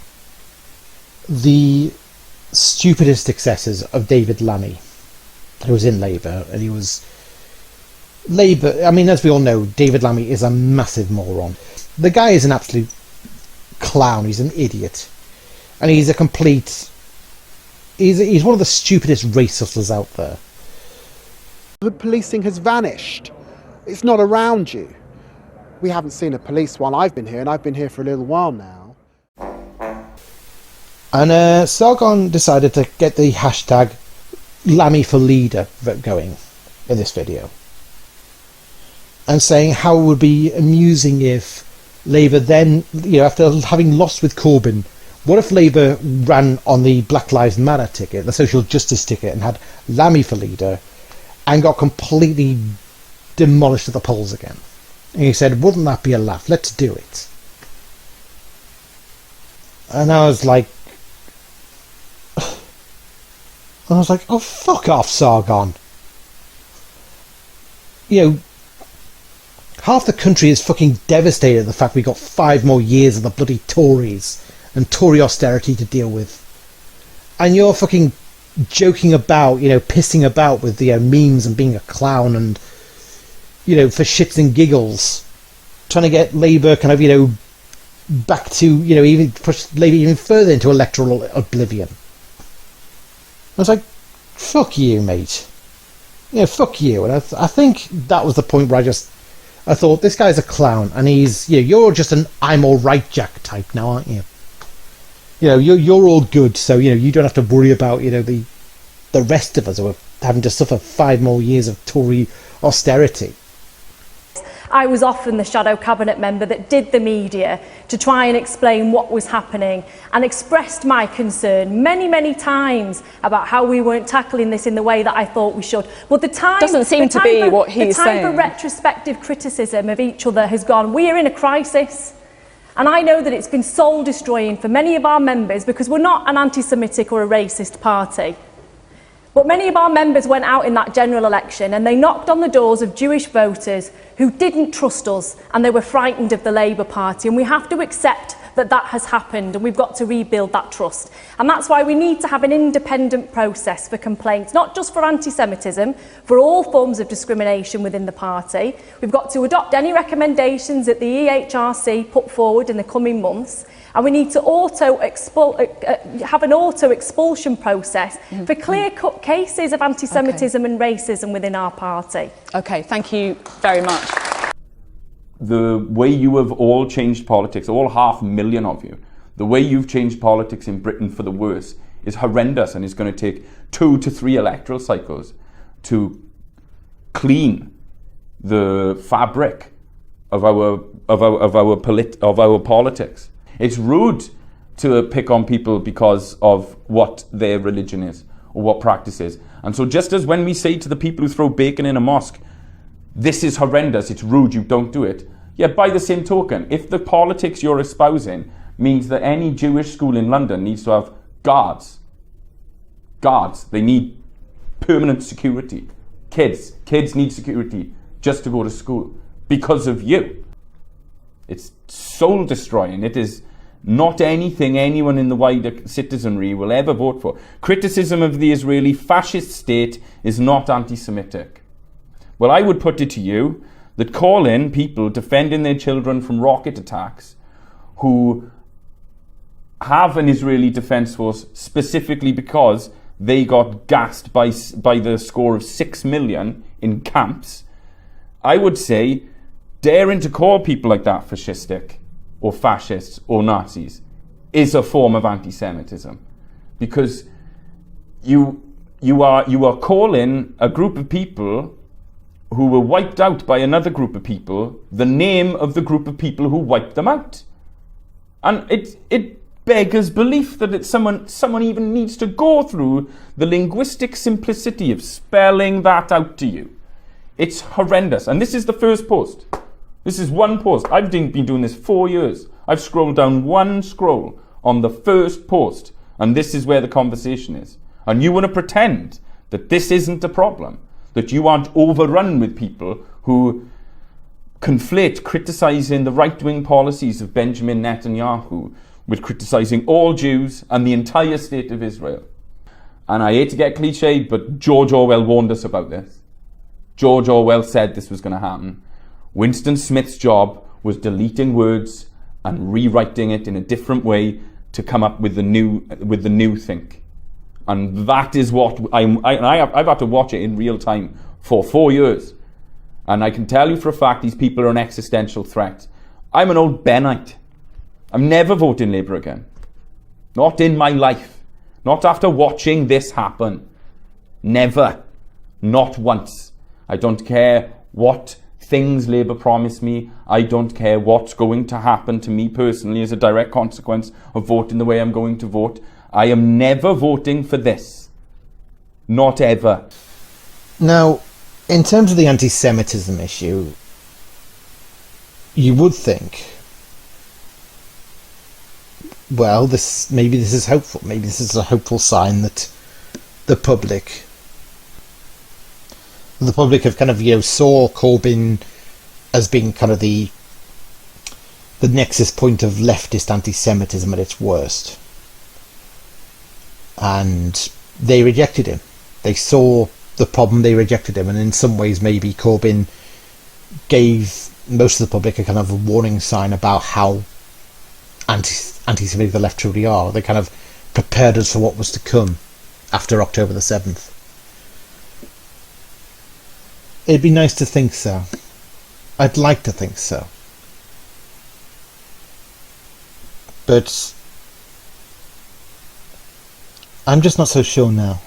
the stupidest excesses of David Lammy, who was in Labour, and he was... Labour, I mean, as we all know, David Lammy is a massive moron. The guy is an absolute clown, he's an idiot, and he's a complete... He's one of the stupidest race hustlers out there. The policing has vanished. It's not around you. We haven't seen a police while I've been here, and I've been here for a little while now. And Sargon decided to get the hashtag Lammy for Leader going in this video. And saying how it would be amusing if Labour then, after having lost with Corbyn, what if Labour ran on the Black Lives Matter ticket, the social justice ticket, and had Lammy for leader, and got completely demolished at the polls again? And he said, wouldn't that be a laugh? Let's do it. And I was like, oh, fuck off, Sargon. Half the country is fucking devastated at the fact we got 5 more years of the bloody Tories and Tory austerity to deal with. And you're fucking joking about, pissing about with the memes and being a clown and, for shits and giggles, trying to get Labour kind of, back to, even push Labour even further into electoral oblivion. I was like, fuck you, mate. Fuck you. And I think that was the point where I thought, this guy's a clown, and he's, you're just an I'm all right Jack type now, aren't you? You're all good, so, you don't have to worry about, the rest of us who are having to suffer 5 more years of Tory austerity. I was often the shadow cabinet member that did the media to try and explain what was happening, and expressed my concern many, many times about how we weren't tackling this in the way that I thought we should. But the time doesn't seem to be what he's saying. The time for retrospective criticism of each other has gone. We are in a crisis. And I know that it's been soul destroying for many of our members, because we're not an anti-Semitic or a racist party. But many of our members went out in that general election and they knocked on the doors of Jewish voters who didn't trust us, and they were frightened of the Labour Party. And we have to accept that that has happened, and we've got to rebuild that trust. And that's why we need to have an independent process for complaints, not just for anti-Semitism, for all forms of discrimination within the party. We've got to adopt any recommendations that the EHRC put forward in the coming months. And we need to have an auto-expulsion process for clear-cut cases of anti-Semitism and racism within our party. Okay, thank you very much. The way you have all changed politics, all 500,000 of you, the way you've changed politics in Britain for the worse is horrendous, and it's going to take 2 to 3 electoral cycles to clean the fabric of our politics. It's rude to pick on people because of what their religion is or what practice is. And so just as when we say to the people who throw bacon in a mosque, this is horrendous, it's rude, you don't do it, Yeah, by the same token, if the politics you're espousing means that any Jewish school in London needs to have guards, they need permanent security. Kids need security just to go to school because of you. It's soul destroying. It is not anything anyone in the wider citizenry will ever vote for. Criticism of the Israeli fascist state is not anti-Semitic. Well, I would put it to you that call in people defending their children from rocket attacks who have an Israeli defense force specifically because they got gassed by the score of 6 million in camps. I would say daring to call people like that fascistic or fascists or Nazis is a form of anti-Semitism, because you are calling a group of people who were wiped out by another group of people the name of the group of people who wiped them out. And it beggars belief that someone even needs to go through the linguistic simplicity of spelling that out to you. It's horrendous. And this is the first post. This is one post. I've been doing this 4 years. I've scrolled down one scroll on the first post, and this is where the conversation is. And you want to pretend that this isn't a problem, that you aren't overrun with people who conflate criticising the right-wing policies of Benjamin Netanyahu with criticising all Jews and the entire state of Israel. And I hate to get cliched, but George Orwell warned us about this. George Orwell said this was going to happen. Winston Smith's job was deleting words and rewriting it in a different way to come up with the new think. And that is what I've had to watch it in real time for 4 years. And I can tell you for a fact these people are an existential threat. I'm an old Bennite. I'm never voting Labour again. Not in my life. Not after watching this happen. Never. Not once. I don't care what things Labour promise me. I don't care what's going to happen to me personally as a direct consequence of voting the way I'm going to vote. I am never voting for this. Not ever. Now, in terms of the anti-Semitism issue, you would think, well, maybe this is hopeful. Maybe this is a hopeful sign that the public have kind of, saw Corbyn as being kind of the nexus point of leftist anti-Semitism at its worst. And they rejected him. They saw the problem, they rejected him, and in some ways maybe Corbyn gave most of the public a kind of a warning sign about how anti-Semitic the left truly are. They kind of prepared us for what was to come after October the 7th. It'd be nice to think so. I'd like to think so. But I'm just not so sure now.